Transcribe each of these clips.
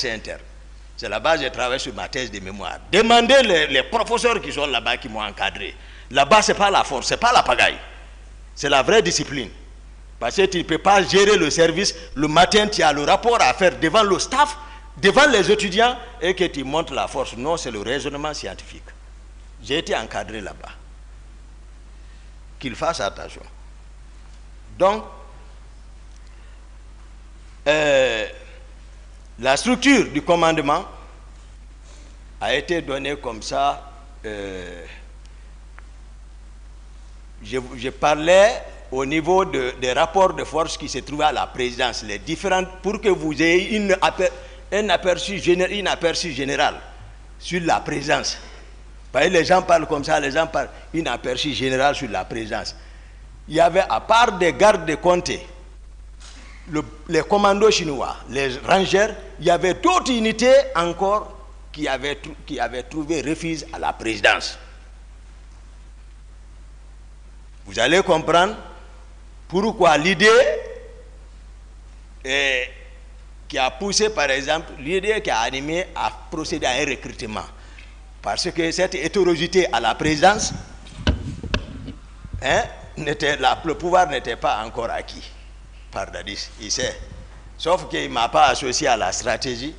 interne. C'est là-bas que j'ai travaillé sur ma thèse de mémoire. Demandez les professeurs qui sont là-bas, qui m'ont encadré. Là-bas, ce n'est pas la force, ce n'est pas la pagaille. C'est la vraie discipline. Parce que tu ne peux pas gérer le service. Le matin, tu as le rapport à faire devant le staff, devant les étudiants, et que tu montres la force. Non, c'est le raisonnement scientifique. J'ai été encadré là-bas. Qu'il fasse attention. Donc, la structure du commandement a été donnée comme ça. Je parlais au niveau des rapports de force qui se trouvaient à la présidence, les différentes, pour que vous ayez un aperçu général sur la présidence. Parce que les gens parlent comme ça, les gens parlent un aperçu général sur la présidence. Il y avait, à part des gardes de comté, les commandos chinois, les rangers, il y avait d'autres unités encore qui avaient trouvé refuge à la présidence. Vous allez comprendre pourquoi l'idée qui a poussé, par exemple, l'idée qui a animé à procéder à un recrutement. Parce que cette hétérogénéité à la présidence, le pouvoir n'était pas encore acquis par Dadis, il sait. Sauf qu'il ne m'a pas associé à la stratégie.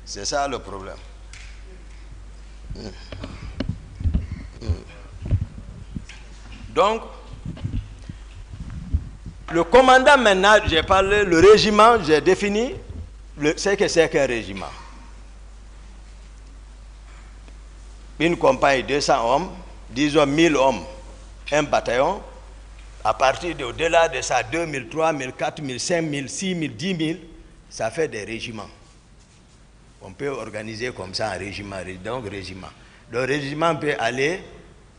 C'est ça le problème. Donc, le commandant maintenant, j'ai parlé, le régiment, j'ai défini ce que c'est qu'un régiment. Une compagnie, 200 hommes, disons 1000 hommes, un bataillon. À partir d'au-delà de ça, 2000, 3000, 4000, 5000, 6000, 10 000, ça fait des régiments. On peut organiser comme ça un régiment, donc régiment. Le régiment peut aller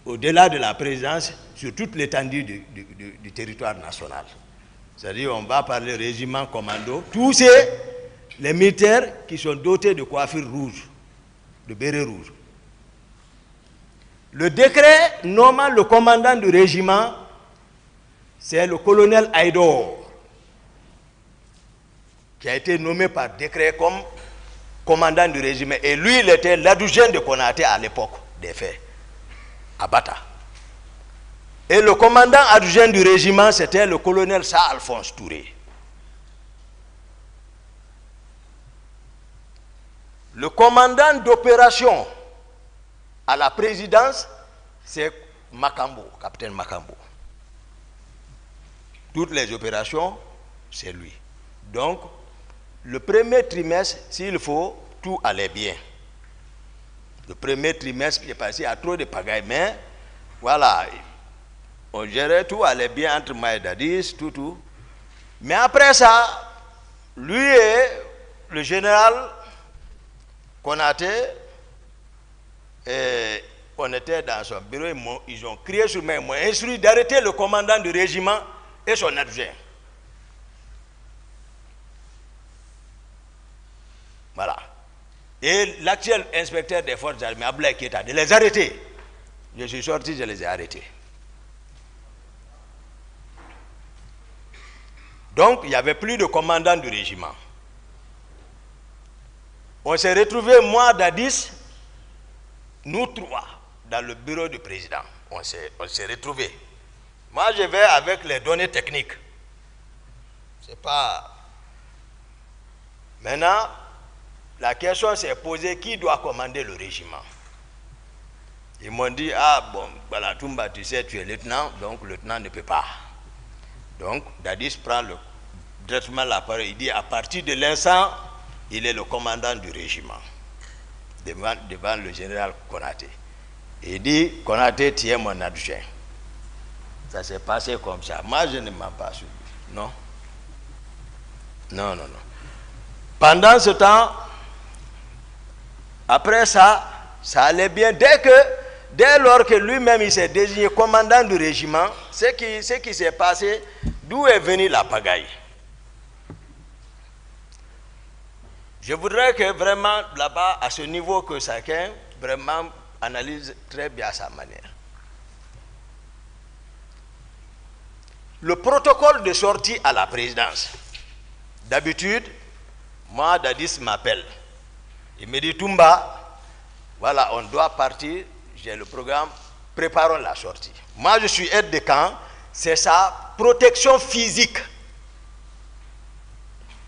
au-delà de la présence sur toute l'étendue du territoire national. C'est-à-dire on va parler régiment, commando, tous les militaires qui sont dotés de coiffure rouge, de béret rouge. Le décret nommant le commandant du régiment, c'est le colonel Aïdor, qui a été nommé par décret comme commandant du régiment. Et lui, il était l'adjoint de Konaté à l'époque des faits, à Bata. Et le commandant adjoint du régiment, c'était le colonel Sa Alphonse Touré. Le commandant d'opération à la présidence, c'est Makambo, capitaine Makambo. Toutes les opérations, c'est lui. Donc, le premier trimestre, s'il faut, tout allait bien. Le premier trimestre, j'ai passé à trop de pagaille, mais voilà, on gérait, tout allait bien entre moi et Dadis, tout. Mais après ça, lui et le général Konaté, on était dans son bureau, ils ont crié sur moi, ils m'ont instruit d'arrêter le commandant du régiment et son adjoint. Voilà. Et l'actuel inspecteur des forces armées, Ablaï Keita, de les arrêter. Je suis sorti, je les ai arrêtés. Donc, il n'y avait plus de commandant du régiment. On s'est retrouvés, moi, Dadis, nous trois, dans le bureau du président. On s'est retrouvés. Moi, je vais avec les données techniques. C'est pas... Maintenant, la question s'est posée, qui doit commander le régiment? Ils m'ont dit, ah bon, voilà, Toumba, tu sais, tu es lieutenant, donc le lieutenant ne peut pas. Donc, Dadis prend directement la parole. Il dit, à partir de l'instant, il est le commandant du régiment, devant le général Konaté. Il dit, Konaté, tu es mon adjoint. Ça s'est passé comme ça. Moi, je ne m'en pas suivi. Non. Non. Pendant ce temps, après ça, ça allait bien. Dès lors que lui-même il s'est désigné commandant du régiment, ce qui s'est passé, d'où est venue la pagaille? Je voudrais que vraiment là-bas, à ce niveau, que chacun vraiment analyse très bien à sa manière. Le protocole de sortie à la présidence. D'habitude, moi, Dadis m'appelle. Il me dit, Toumba, voilà, on doit partir, j'ai le programme, préparons la sortie. Moi, je suis aide de camp, c'est sa protection physique.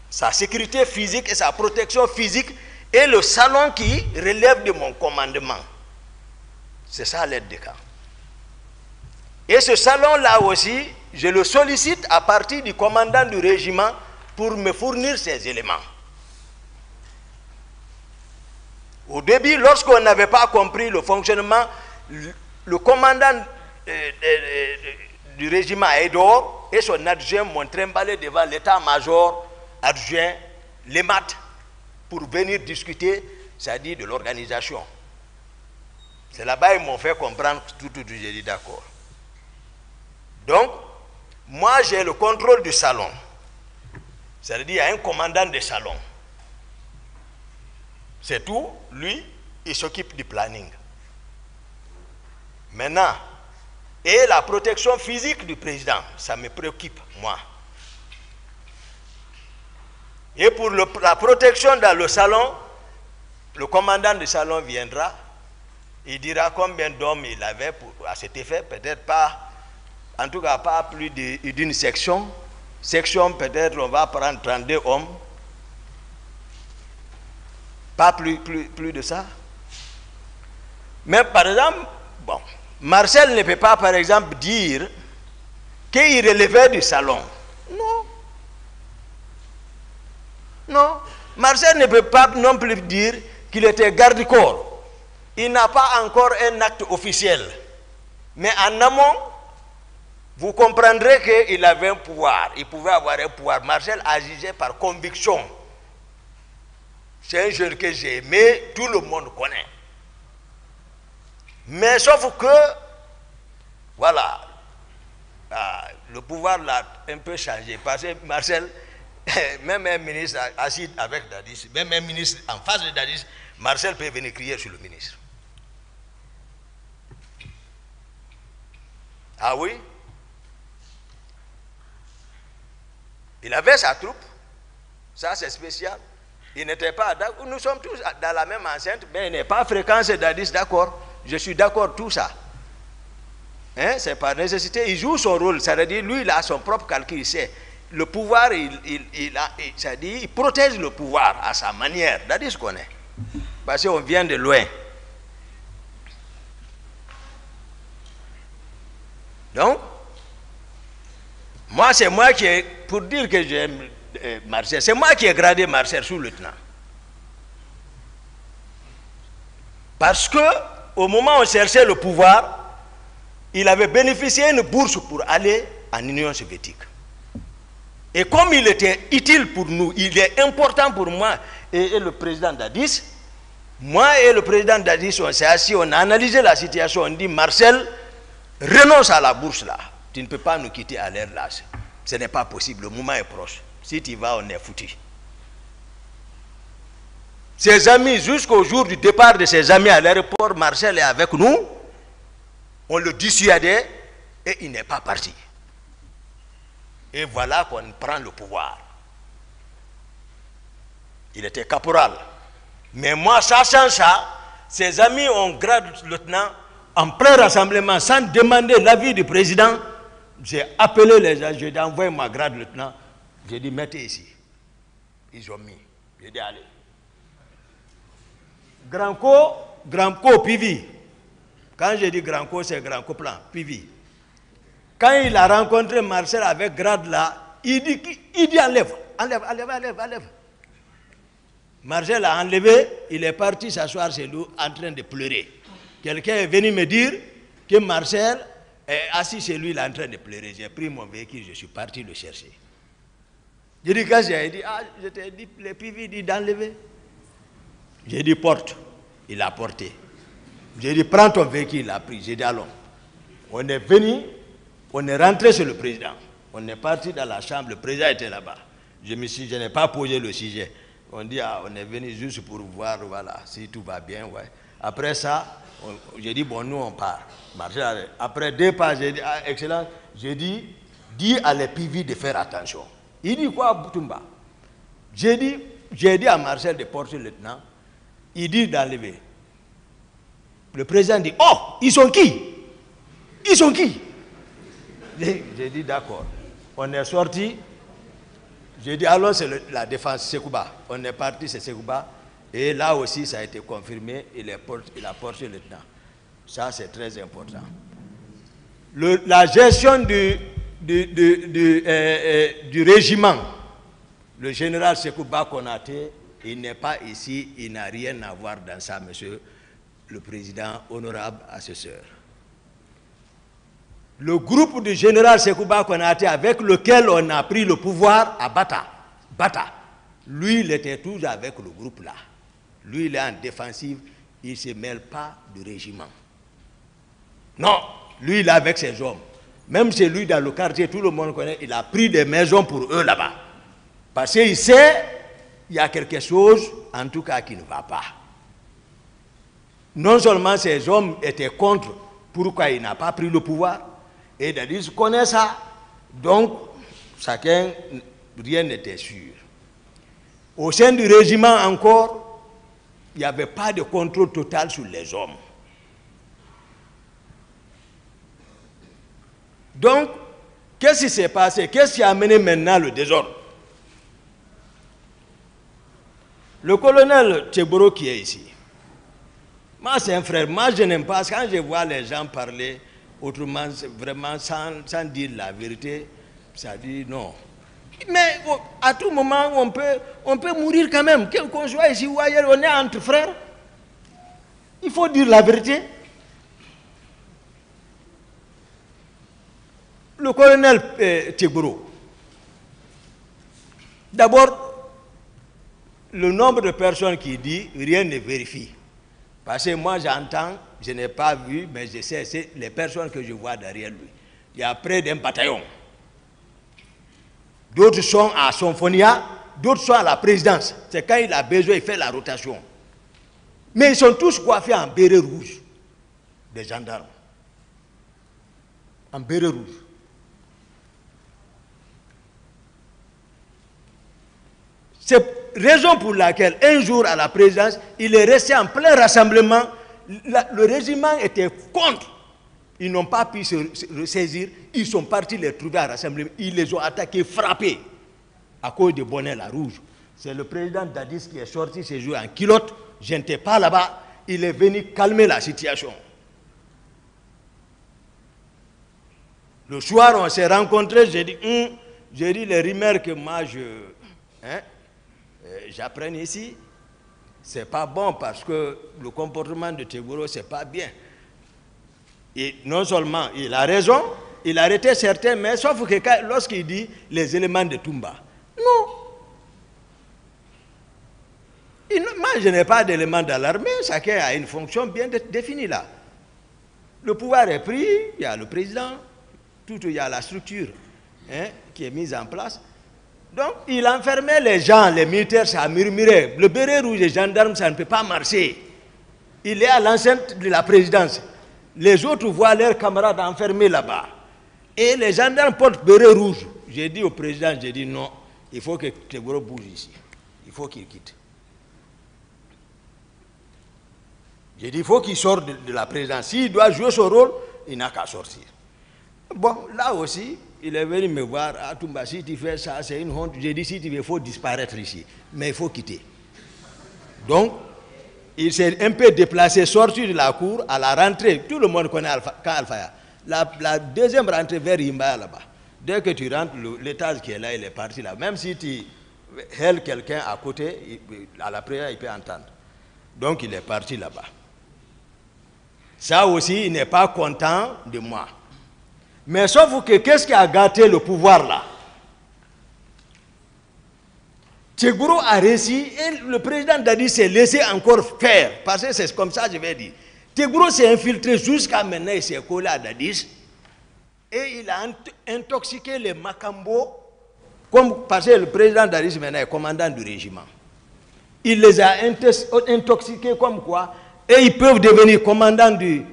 Sa sécurité physique et sa protection physique et le salon qui relève de mon commandement. C'est ça l'aide de camp. Et ce salon-là aussi, je le sollicite à partir du commandant du régiment pour me fournir ces éléments. Au début, lorsqu'on n'avait pas compris le fonctionnement, le commandant du régiment Aïdor et son adjoint m'ont trimballé devant l'état-major adjoint, les maths, pour venir discuter, c'est-à-dire de l'organisation. C'est là-bas qu'ils m'ont fait comprendre tout, j'ai dit d'accord. Donc, moi j'ai le contrôle du salon. C'est-à-dire il y a un commandant de salon. C'est tout, lui, il s'occupe du planning. Maintenant, et la protection physique du président, ça me préoccupe, moi. Et pour la protection dans le salon, le commandant du salon viendra, il dira combien d'hommes il avait à cet effet, peut-être pas, en tout cas pas plus d'une section. Section, peut-être on va prendre 32 hommes. Pas plus de ça. Mais par exemple, bon, Marcel ne peut pas par exemple dire qu'il relevait du salon. Non. Non. Marcel ne peut pas non plus dire qu'il était garde-corps. Il n'a pas encore un acte officiel. Mais en amont, vous comprendrez qu'il avait un pouvoir. Il pouvait avoir un pouvoir. Marcel agissait par conviction. C'est un jeune que j'ai aimé, tout le monde connaît. Mais sauf que, voilà, le pouvoir l'a un peu changé. Parce que Marcel, même un ministre assis avec Dadis, même un ministre en face de Dadis, Marcel peut venir crier sur le ministre. Ah oui? Il avait sa troupe. Ça, c'est spécial. Il n'était pas d'accord. Nous sommes tous dans la même enceinte, mais il n'est pas fréquent, c'est Dadis, d'accord. Je suis d'accord, tout ça. Hein? C'est par nécessité. Il joue son rôle. Ça veut dire, lui, il a son propre calcul. Il sait. Le pouvoir, il protège le pouvoir à sa manière. Dadis connaît. Parce qu'on vient de loin. Donc, moi, c'est moi qui ai, pour dire que j'aime Marcel, c'est moi qui ai gradé Marcel sous-lieutenant. Parce que, au moment où on cherchait le pouvoir, il avait bénéficié d'une bourse pour aller en Union soviétique. Et comme il était utile pour nous, il est important pour moi et le président Dadis, moi et le président Dadis, on s'est assis, on a analysé la situation, on dit Marcel, renonce à la bourse là. Tu ne peux pas nous quitter à l'air là. Ce n'est pas possible, le moment est proche. Si tu vas, on est foutu. Ses amis, jusqu'au jour du départ de ses amis à l'aéroport, Marcel est avec nous. On le dissuadait et il n'est pas parti. Et voilà qu'on prend le pouvoir. Il était caporal. Mais moi, sachant ça, ses amis ont grade lieutenant en plein rassemblement, sans demander l'avis du président. J'ai appelé les gens, j'ai envoyé ma grade lieutenant. J'ai dit, mettez ici. Ils ont mis. J'ai dit, allez. Grand Co, Pivi. Quand j'ai dit Grand Co, c'est Grand Co plan, Pivi. Quand il a rencontré Marcel avec grade là, il dit enlève. Marcel a enlevé, il est parti s'asseoir chez lui en train de pleurer. Quelqu'un est venu me dire que Marcel est assis chez lui, il est en train de pleurer. J'ai pris mon véhicule, je suis parti le chercher. J'ai dit, quand j'ai dit, je t'ai dit, le Pivi dit d'enlever. J'ai dit, porte. Il a porté. J'ai dit, prends ton véhicule, il a pris. J'ai dit, allons. On est venu, on est rentré chez le président. On est parti dans la chambre, le président était là-bas. Je n'ai pas posé le sujet. On dit, on est venu juste pour voir, voilà, si tout va bien, ouais. Après ça, j'ai dit, bon, nous, on part. Après 2 pas, j'ai dit, excellent, j'ai dit, dis à les Pivi de faire attention. Il dit quoi, Boutoumba? J'ai dit à Marcel de porter le lieutenant, Il dit d'enlever. Le président dit, oh, ils sont qui? Ils sont qui? J'ai dit, d'accord. On est sorti. J'ai dit, allons, c'est la défense Sekouba. On est parti, c'est Sekouba. Et là aussi, ça a été confirmé. Il a porté le lieutenant. Ça, c'est très important. La gestion du régiment, le général Sekouba Konaté, il n'est pas ici, il n'a rien à voir dans ça, monsieur le président, honorable assesseur. Le groupe du général Sekouba Konaté, avec lequel on a pris le pouvoir à Bata, lui, il était toujours avec le groupe là. Lui, il est en défensive, il ne se mêle pas du régiment. Non, lui, il est avec ses hommes. Même chez lui, dans le quartier, tout le monde connaît, il a pris des maisons pour eux là-bas. Parce qu'il sait, il y a quelque chose, en tout cas, qui ne va pas. Non seulement ces hommes étaient contre pourquoi il n'a pas pris le pouvoir, et Dadis connaît ça, donc chacun, rien n'était sûr. Au sein du régiment encore, il n'y avait pas de contrôle total sur les hommes. Donc, qu'est-ce qui s'est passé? Qu'est-ce qui a amené maintenant le désordre? Le colonel Tcheboro qui est ici, moi c'est un frère, moi je n'aime pas, quand je vois les gens parler autrement, vraiment sans dire la vérité, ça dit non. Mais à tout moment, on peut mourir quand même, qu'on soit ici ou ailleurs, on est entre frères. Il faut dire la vérité. Le colonel Tcheboro, d'abord, le nombre de personnes qui disent rien ne vérifie. Parce que moi j'entends, je n'ai pas vu, mais je sais, c'est les personnes que je vois derrière lui. Il y a près d'un bataillon. D'autres sont à Sonfonia, d'autres sont à la présidence. C'est quand il a besoin, il fait la rotation. Mais ils sont tous coiffés en béret rouge, des gendarmes. En béret rouge. C'est raison pour laquelle, un jour à la présidence, il est resté en plein rassemblement. Le régiment était contre. Ils n'ont pas pu se ressaisir. Ils sont partis les trouver à rassemblement. Ils les ont attaqués, frappés, à cause de bonnet la rouge. C'est le président Dadis qui est sorti ce jour en culotte. Je n'étais pas là-bas. Il est venu calmer la situation. Le soir, on s'est rencontrés. J'ai dit les rumeurs que moi, j'apprends ici, c'est pas bon parce que le comportement de Tcheboro, c'est pas bien. Et non seulement il a raison, il a arrêté certains, mais sauf que lorsqu'il dit les éléments de Toumba, non. Moi, je n'ai pas d'éléments dans l'armée, chacun a une fonction bien définie là. Le pouvoir est pris, il y a le président, il y a la structure qui est mise en place. Donc, il enfermait les gens, les militaires, ça murmurait. Le béret rouge, les gendarmes, ça ne peut pas marcher. Il est à l'enceinte de la présidence. Les autres voient leurs camarades enfermés là-bas. Et les gendarmes portent béret rouge. J'ai dit au président, j'ai dit non, il faut que Tcheboro bouge ici. Il faut qu'il quitte. J'ai dit, il faut qu'il sorte de la présidence. S'il doit jouer son rôle, il n'a qu'à sortir. Bon, là aussi, il est venu me voir, à Toumba, si tu fais ça, c'est une honte. J'ai dit, si tu veux, il faut disparaître ici. Mais il faut quitter. Donc, il s'est un peu déplacé, sorti de la cour, à la rentrée. Tout le monde connaît Alfaya. La deuxième rentrée vers Imba, là-bas. Dès que tu rentres, l'étage qui est là, il est parti là. Même si tu hèles quelqu'un à côté, à la prière, il peut entendre. Donc, il est parti là-bas. Ça aussi, il n'est pas content de moi. Mais sauf que, qu'est-ce qui a gâté le pouvoir là? Tcheboro a réussi et le président Dadis s'est laissé encore faire. Parce que c'est comme ça, je vais dire. Tcheboro s'est infiltré jusqu'à maintenant, il s'est collé à Dadis. Et il a intoxiqué les Makambo. Parce que le président Dadis maintenant est commandant du régiment. Il les a intoxiqués comme quoi. Et ils peuvent devenir commandants de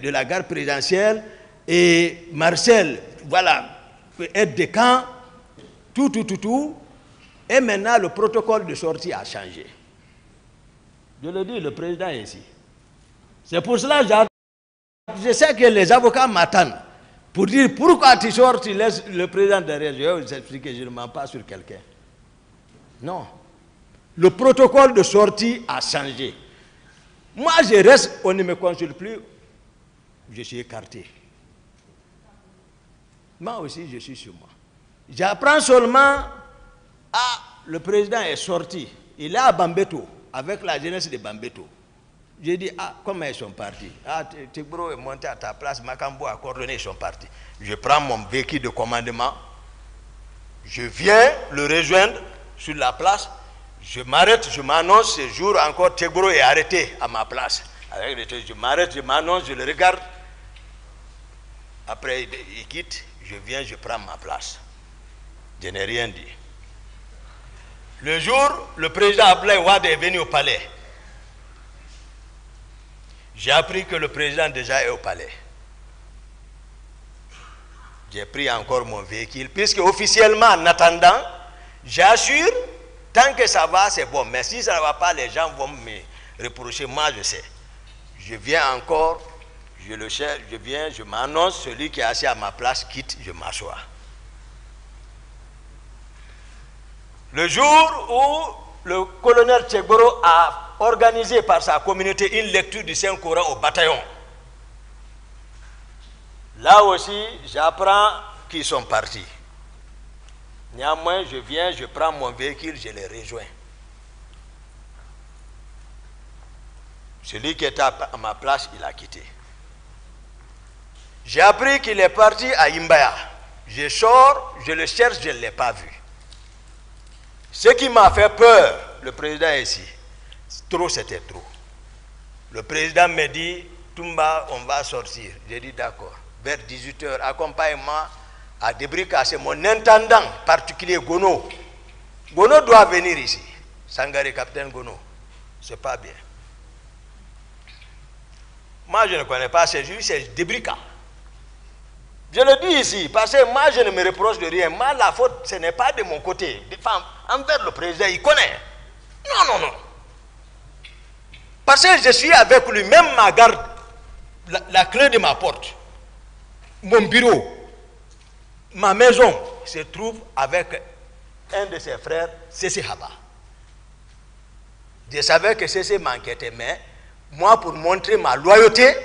la garde présidentielle. Et Marcel, voilà, peut être des camps. Tout. Et maintenant, le protocole de sortie a changé. Je le dis, le président est ici. C'est pour cela que je sais que les avocats m'attendent pour dire pourquoi tu sors, tu laisses le président derrière. Je vais vous expliquer, je ne mens pas sur quelqu'un. Non. Le protocole de sortie a changé. Moi, je reste, on ne me consulte plus, je suis écarté. Moi aussi, je suis sur moi. J'apprends seulement, le président est sorti. Il est à Bambeto, avec la jeunesse de Bambeto. J'ai dit, comment ils sont partis? Tegboro est monté à ta place, Makambo a coordonné, ils sont partis. Je prends mon véhicule de commandement, je viens le rejoindre sur la place, je m'arrête, je m'annonce, ce jour encore, Tegboro est arrêté à ma place. Je m'arrête, je m'annonce, je le regarde. Après, il quitte, je viens, je prends ma place. Je n'ai rien dit. Le jour, le président Abdoulaye Wade est venu au palais. J'ai appris que le président déjà est au palais. J'ai pris encore mon véhicule, puisque officiellement, en attendant, j'assure, tant que ça va, c'est bon. Mais si ça ne va pas, les gens vont me reprocher. Moi, je sais. Je viens encore, je le cherche, je viens, je m'annonce, celui qui est assis à ma place quitte, je m'assois. Le jour où le colonel Tegboro a organisé par sa communauté une lecture du Saint-Coran au bataillon, là aussi, j'apprends qu'ils sont partis. Néanmoins, je viens, je prends mon véhicule, je les rejoins. Celui qui était à ma place, il a quitté. J'ai appris qu'il est parti à Imbaya. Je sors, je le cherche, je ne l'ai pas vu. Ce qui m'a fait peur, le président est ici. Trop, c'était trop. Le président me dit, Toumba, on va sortir. J'ai dit d'accord. Vers 18h, accompagne-moi à Debrika. C'est mon intendant particulier, Gono. Gono doit venir ici. Sangare, capitaine Gono. C'est pas bien. Moi, je ne connais pas ces juges, c'est Debrika. Je le dis ici, parce que moi, je ne me reproche de rien. Moi, la faute, ce n'est pas de mon côté. Envers le président, il connaît. Non, non, non. Parce que je suis avec lui, même ma garde, la clé de ma porte, mon bureau, ma maison se trouve avec un de ses frères, Cécé Haba. Je savais que Cécé m'enquêtait, mais moi, pour montrer ma loyauté,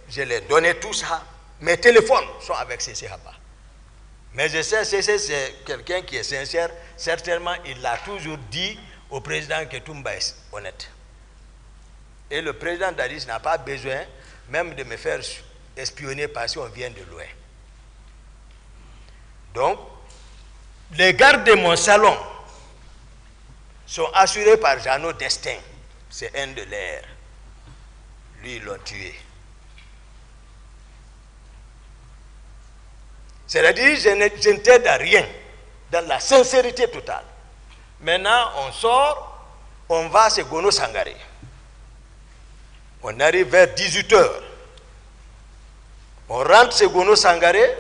je lui ai donné tout ça. Mes téléphones sont avec Cécé Haba. Mais je sais, Cécé, c'est quelqu'un qui est sincère. Certainement, il l'a toujours dit au président que Toumba est honnête. Et le président Dadis n'a pas besoin même de me faire espionner parce qu'on vient de loin. Donc, les gardes de mon salon sont assurés par Jeannot Destin. C'est un de leurs. Lui, ils l'ont tué. C'est-à-dire, je ne t'aide à rien, dans la sincérité totale. Maintenant, on sort, on va à Gono Sangaré. On arrive vers 18h. On rentre chez Gono Sangaré.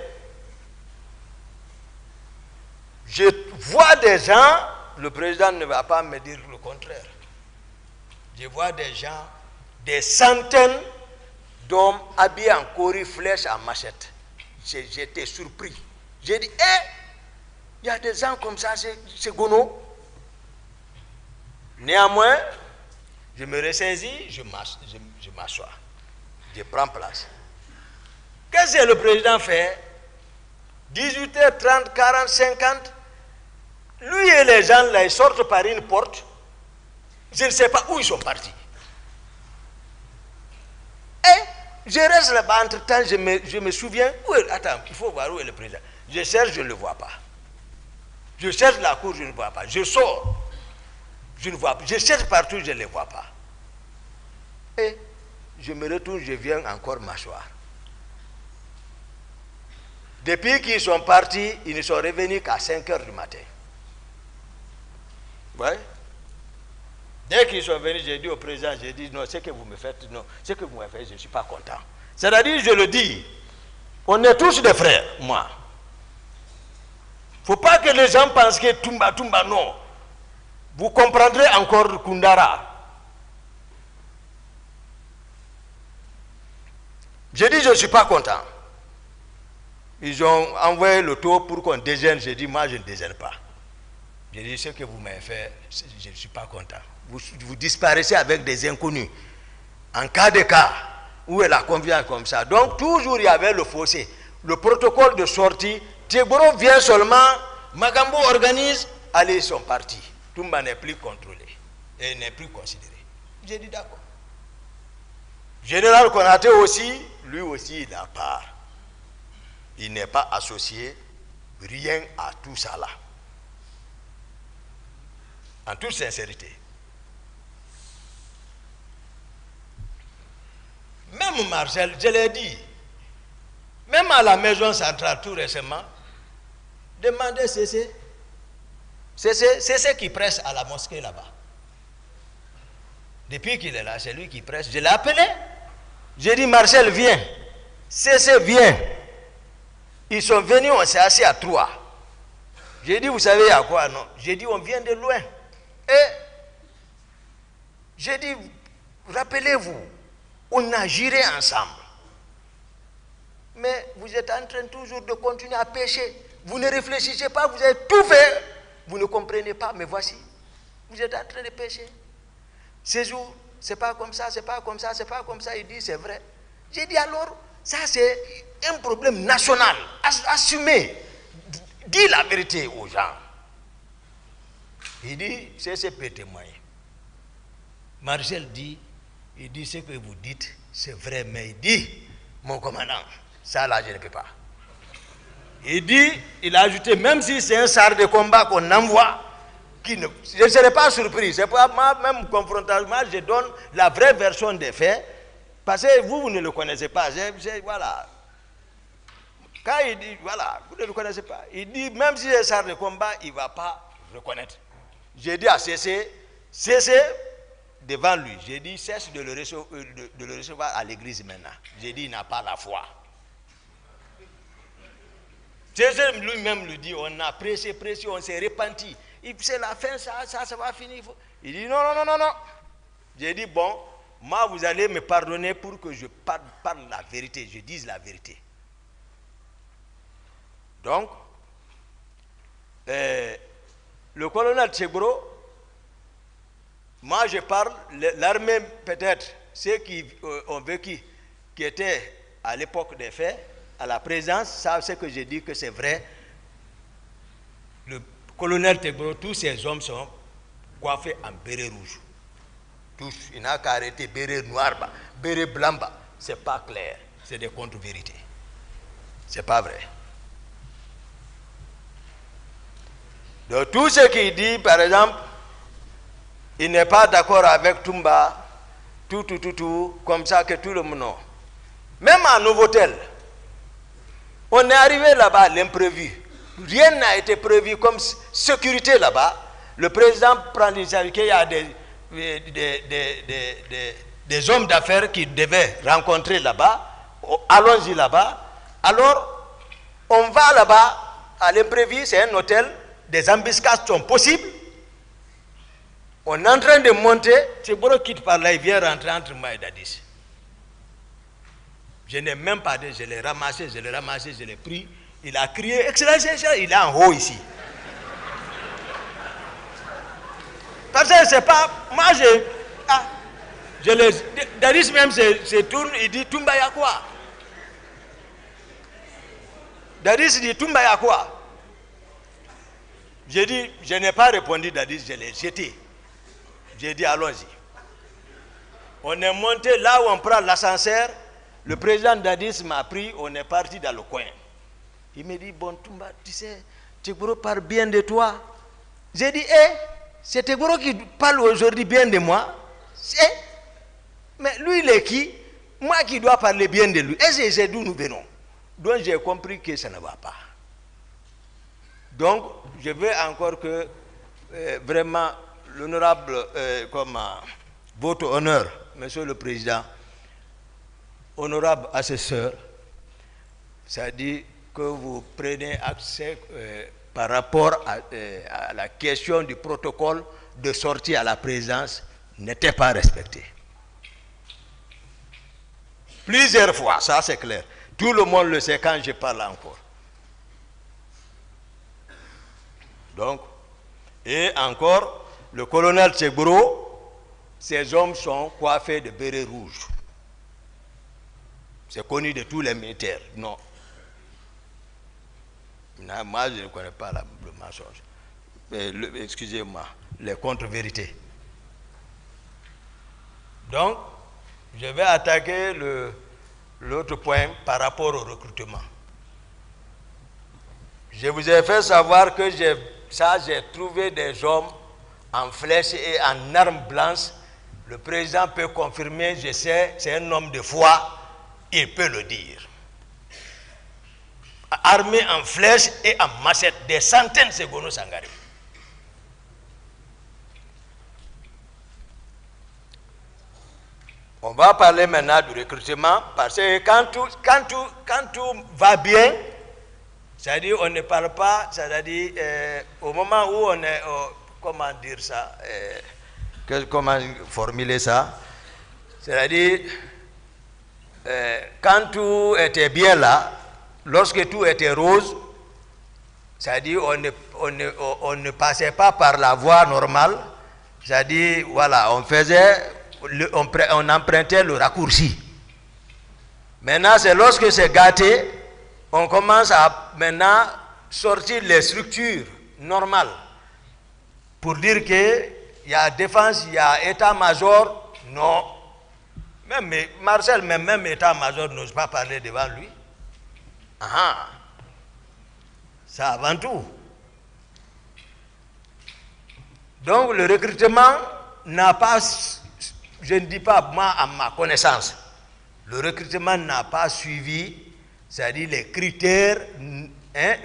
Je vois des gens, le président ne va pas me dire le contraire. Je vois des gens, des centaines d'hommes habillés en cori, flèches, en machette. J'étais surpris. J'ai dit, il y a des gens comme ça, c'est Gono. Néanmoins, je me ressaisis, je m'assois. Je prends place. Qu'est-ce que le président fait? 18h30, 40, 50. Lui et les gens là, ils sortent par une porte. Je ne sais pas où ils sont partis. Je reste là-bas, entre-temps, je me souviens. Attends, il faut voir où est le président. Je cherche, je ne le vois pas. Je cherche la cour, je ne le vois pas. Je sors, je ne vois pas. Je cherche partout, je ne le vois pas. Et je me retourne, je viens encore m'asseoir. Depuis qu'ils sont partis, ils ne sont revenus qu'à 5h du matin. Ouais. Dès qu'ils sont venus, j'ai dit au président, j'ai dit, non, ce que vous me faites, non, ce que vous me faites, je ne suis pas content. C'est-à-dire, je le dis, on est tous des frères, moi. Il ne faut pas que les gens pensent que Toumba, non. vous comprendrez encore Koundara. J'ai dit, je ne suis pas content. Ils ont envoyé le taux pour qu'on déjeune. J'ai dit, moi, je ne déjeune pas. J'ai dit, ce que vous m'avez fait, je ne suis pas content. Vous disparaissez avec des inconnus. En cas de cas, où est la confiance comme ça? Donc, toujours, il y avait le fossé. Le protocole de sortie, Tchegboro vient seulement, Magambo organise, allez, ils sont partis. Toumba n'est plus contrôlé et n'est plus considéré. J'ai dit, d'accord. Général Konaté aussi, lui aussi, il a part. Il n'est pas associé rien à tout ça là. En toute sincérité. Même Marcel, je l'ai dit, même à la maison centrale tout récemment, demandez CC. C'est qui presse à la mosquée là-bas. Depuis qu'il est là, c'est lui qui presse. Je l'ai appelé. J'ai dit, Marcel, viens. CC, viens. Ils sont venus, on s'est assis à 3. J'ai dit, vous savez à quoi? Non. J'ai dit, on vient de loin. Et j'ai dit, rappelez-vous, on a géré ensemble. Mais vous êtes en train toujours de continuer à pécher. Vous ne réfléchissez pas, vous avez tout fait. Vous ne comprenez pas, mais voici. Vous êtes en train de pécher. Ces jours, c'est pas comme ça, c'est pas comme ça, c'est pas comme ça. Il dit, c'est vrai. J'ai dit, alors, ça c'est un problème national. Assumez. Dis la vérité aux gens. Il dit, c'est peut témoigner. Marcel dit, il dit, ce que vous dites, c'est vrai, mais il dit, mon commandant, ça là, je ne peux pas. Il dit, il a ajouté, même si c'est un char de combat qu'on envoie, je ne serai pas surpris. C'est pas moi, même confrontation, je donne la vraie version des faits, parce que vous ne le connaissez pas. Voilà. Quand il dit, voilà, vous ne le connaissez pas. Il dit, même si c'est un char de combat, il ne va pas reconnaître. J'ai dit à CC, devant lui, j'ai dit, cesse de le recevoir à l'église maintenant. J'ai dit, il n'a pas la foi. CC lui-même lui dit, on a pressé, on s'est repenti. C'est la fin, ça va finir. Il dit, non. J'ai dit, bon, moi, vous allez me pardonner pour que je parle la vérité, je dise la vérité. Donc, le colonel Tchegboro, moi je parle, l'armée peut-être, ceux qui ont vécu, qui étaient à l'époque des faits, à la présence, savent ce que j'ai dit que c'est vrai. Le colonel Tchegboro, tous ces hommes sont coiffés en béret rouge. Tous, il n'a qu'à arrêter béret noir, béret blanc, c'est pas clair, c'est des contre-vérités. C'est pas vrai. Donc tout ce qu'il dit, par exemple, il n'est pas d'accord avec Toumba, tout, comme ça que tout le monde. Même à Novotel, on est arrivé là-bas à l'imprévu. Rien n'a été prévu comme sécurité là-bas. Le président prend l'initiative qu'il y a des hommes d'affaires qui devaient rencontrer là-bas. Allons-y là-bas. Alors, on va là-bas à l'imprévu, c'est un hôtel. Des embuscades sont possibles. On est en train de monter. Tchegboro quitte par là, il vient rentrer entre moi et Dadis. Je n'ai même pas dit, je l'ai ramassé, je l'ai pris. Il a crié, Excellence, il est en haut ici. Parce que c'est pas. Moi, Dadis même se tourne, il dit Toumba ya quoi? Dadis dit Toumba ya quoi? J'ai dit, je n'ai pas répondu, Dadis, je l'ai jeté. J'ai dit, allons-y. On est monté là où on prend l'ascenseur. Le président Dadis m'a pris, on est parti dans le coin. Il me dit, bon, Toumba, tu sais, Tchegboro parle bien de toi. J'ai dit, c'est Tchegboro qui parle aujourd'hui bien de moi. Mais lui, il est qui? Moi qui dois parler bien de lui. Et c'est d'où nous venons. Donc j'ai compris que ça ne va pas. Donc, je veux encore que vraiment l'honorable, comme votre honneur, monsieur le président, honorable assesseur, ça dit que vous prenez accès par rapport à la question du protocole de sortie à la présidence n'était pas respecté. Plusieurs fois, ça c'est clair. Tout le monde le sait quand je parle encore. Donc, et encore, le colonel Tchegboro, ces hommes sont coiffés de bérets rouges. C'est connu de tous les militaires. Non. Non, moi, je ne connais pas le mensonge. Excusez-moi, les contre-vérités. Donc, je vais attaquer l'autre point par rapport au recrutement. Je vous ai fait savoir que j'ai trouvé des hommes en flèche et en armes blanches. Le président peut confirmer, je sais, c'est un homme de foi, il peut le dire. Armés en flèche et en machette, des centaines de Ségono Sangaré. On va parler maintenant du recrutement, parce que quand tout va bien, c'est-à-dire on ne parle pas, c'est-à-dire au moment où on est, comment dire ça, comment formuler ça, c'est-à-dire quand tout était bien là, lorsque tout était rose, c'est-à-dire on ne passait pas par la voie normale, c'est-à-dire voilà, on empruntait le raccourci. Maintenant, c'est lorsque c'est gâté, on commence à maintenant sortir les structures normales pour dire qu'il y a défense, il y a état-major. Non. Même Marcel, même état-major n'ose pas parler devant lui. Ah, ça avant tout. Donc le recrutement n'a pas, je ne dis pas moi à ma connaissance, le recrutement n'a pas suivi, c'est-à-dire les critères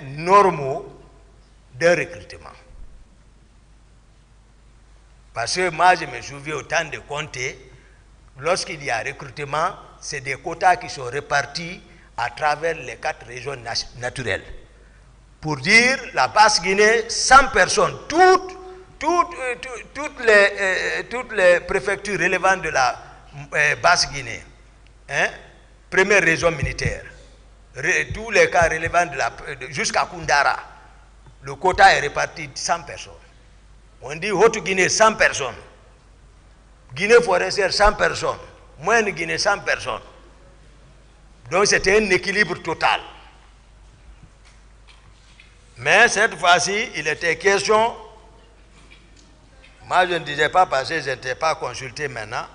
normaux de recrutement. Parce que moi je me souviens au temps de Comté, lorsqu'il y a recrutement, c'est des quotas qui sont répartis à travers les 4 régions naturelles. Pour dire, la Basse-Guinée, 100 personnes, toutes les préfectures relevantes de la Basse-Guinée, première région militaire, tous les cas relevant jusqu'à Koundara, le quota est réparti de 100 personnes. On dit Haute-Guinée, 100 personnes. Guinée forestière, 100 personnes. Moyenne-Guinée, 100 personnes. Donc c'était un équilibre total. Mais cette fois-ci, il était question, moi je ne disais pas parce que je n'étais pas consulté maintenant,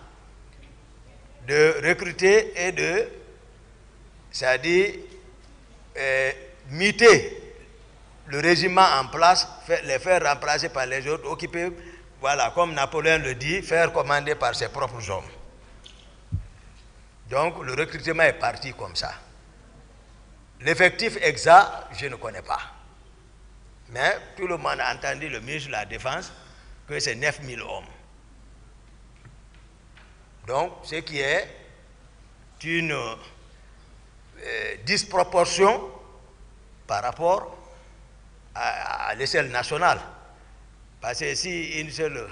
de recruter et de, c'est-à-dire, muter le régiment en place, les faire remplacer par les autres, occuper, voilà, comme Napoléon le dit, faire commander par ses propres hommes. Donc le recrutement est parti comme ça. L'effectif exact, je ne connais pas. Mais tout le monde a entendu le ministre de la Défense que c'est 9000 hommes. Donc, ce qui est une disproportion par rapport à l'échelle nationale. Parce que si une seule...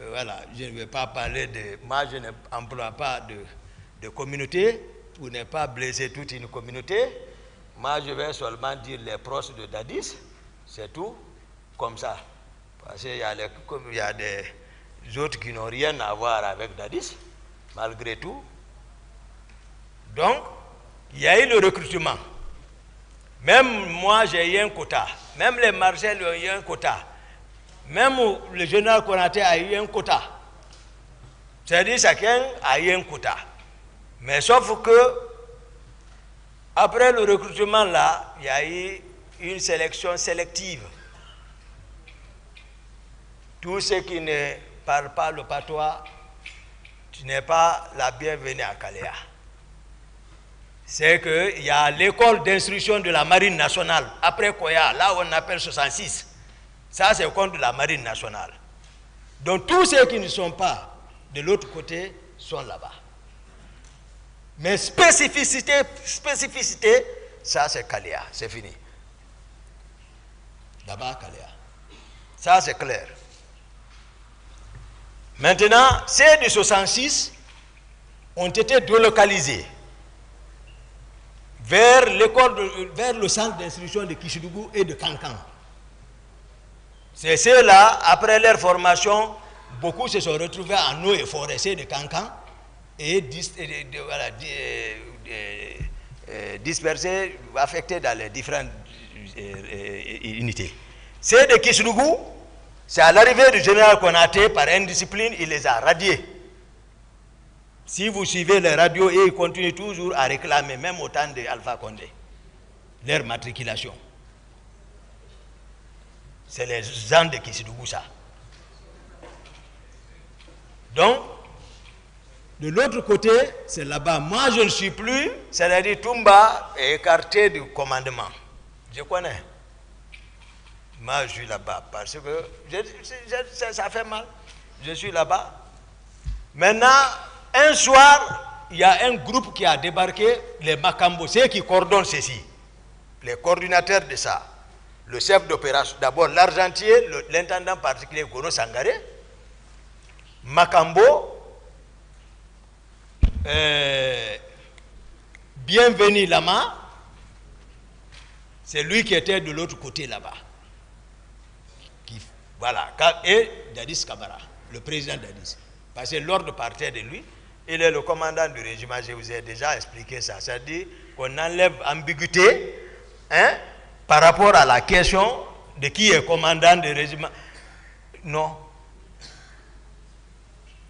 voilà, je ne vais pas parler de... Moi, je n'emploie pas de communauté pour ne pas blesser toute une communauté. Moi, je vais seulement dire les proches de Dadis. C'est tout, comme ça. Parce qu'il y a des autres qui n'ont rien à voir avec Dadis, malgré tout. Donc, il y a eu le recrutement. Même moi, j'ai eu un quota. Même les Marcel ont eu un quota. Même le général Konaté a eu un quota. C'est-à-dire chacun a eu un quota. Mais sauf que, après le recrutement là, il y a eu une sélection sélective. Tous ceux qui ne parlent pas le patois, tu n'es pas la bienvenue à Kaléa. C'est qu'il y a l'école d'instruction de la Marine nationale, après Koya, là où on appelle 66. Ça, c'est le compte de la Marine nationale. Donc, tous ceux qui ne sont pas de l'autre côté sont là-bas. Mais spécificité, ça, c'est Kaléa, c'est fini. Là-bas, Kaléa. Ça, c'est clair. Maintenant, ces de 66 ont été délocalisés vers le centre d'instruction de Kishidougou et de Kankan. C'est ceux-là, après leur formation, beaucoup se sont retrouvés en eau et forêt de Kankan et dispersés, affectés dans les différentes unités. Ceux de Kishidougou, c'est à l'arrivée du général Konaté, par indiscipline, il les a radiés. Si vous suivez les radios, et ils continuent toujours à réclamer, même au temps d'Alpha Condé, leur matriculation. C'est les gens de Kishidougou, ça. Donc, de l'autre côté, c'est là-bas. Moi, je ne suis plus, c'est-à-dire Toumba est écarté du commandement. Je connais. Moi, je suis là-bas parce que ça fait mal. Je suis là-bas. Maintenant, un soir, il y a un groupe qui a débarqué, les Makambo, ceux qui coordonnent ceci, les coordinateurs de ça, le chef d'opération, d'abord l'argentier, l'intendant particulier Gono Sangaré, Makambo, Bienvenu Lama, c'est lui qui était de l'autre côté là-bas. Voilà, et Dadis Kamara, le président Dadis. Parce que l'ordre partait de lui, il est le commandant du régiment, je vous ai déjà expliqué ça. C'est-à-dire qu'on enlève ambiguïté par rapport à la question de qui est commandant du régiment. Non. Il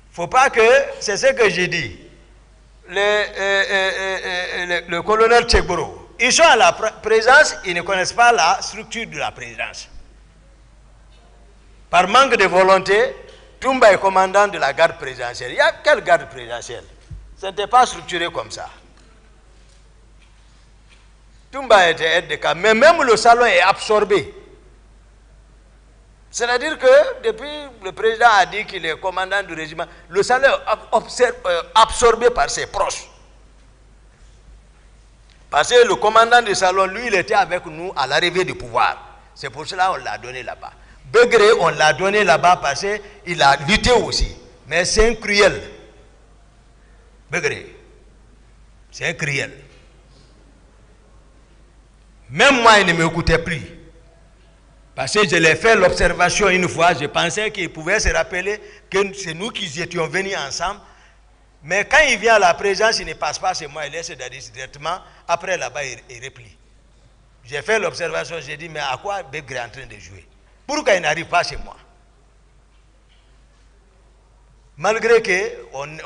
ne faut pas que, c'est ce que j'ai dit, le colonel Tchegboro, ils sont à la présidence, ils ne connaissent pas la structure de la présidence. Par manque de volonté, Toumba est commandant de la garde présidentielle. Il y a quelle garde présidentielle? Ce n'était pas structuré comme ça. Toumba était aide de camp, mais même le salon est absorbé. C'est-à-dire que depuis le président a dit qu'il est commandant du régiment, le salon est absorbé par ses proches. Parce que le commandant du salon, lui, il était avec nous à l'arrivée du pouvoir. C'est pour cela qu'on l'a donné là-bas. Begré, on l'a donné là-bas parce qu'il a lutté aussi. Mais c'est un cruel. Begré. C'est un cruel. Même moi, il ne m'écoutait plus. Parce que je l'ai fait l'observation une fois, je pensais qu'il pouvait se rappeler que c'est nous qui étions venus ensemble. Mais quand il vient à la présence, il ne passe pas chez moi, il laisse Dadis directement. Après là-bas, il replie. J'ai fait l'observation, j'ai dit, mais à quoi Begré est en train de jouer? Pourquoi il n'arrive pas chez moi? Malgré qu'on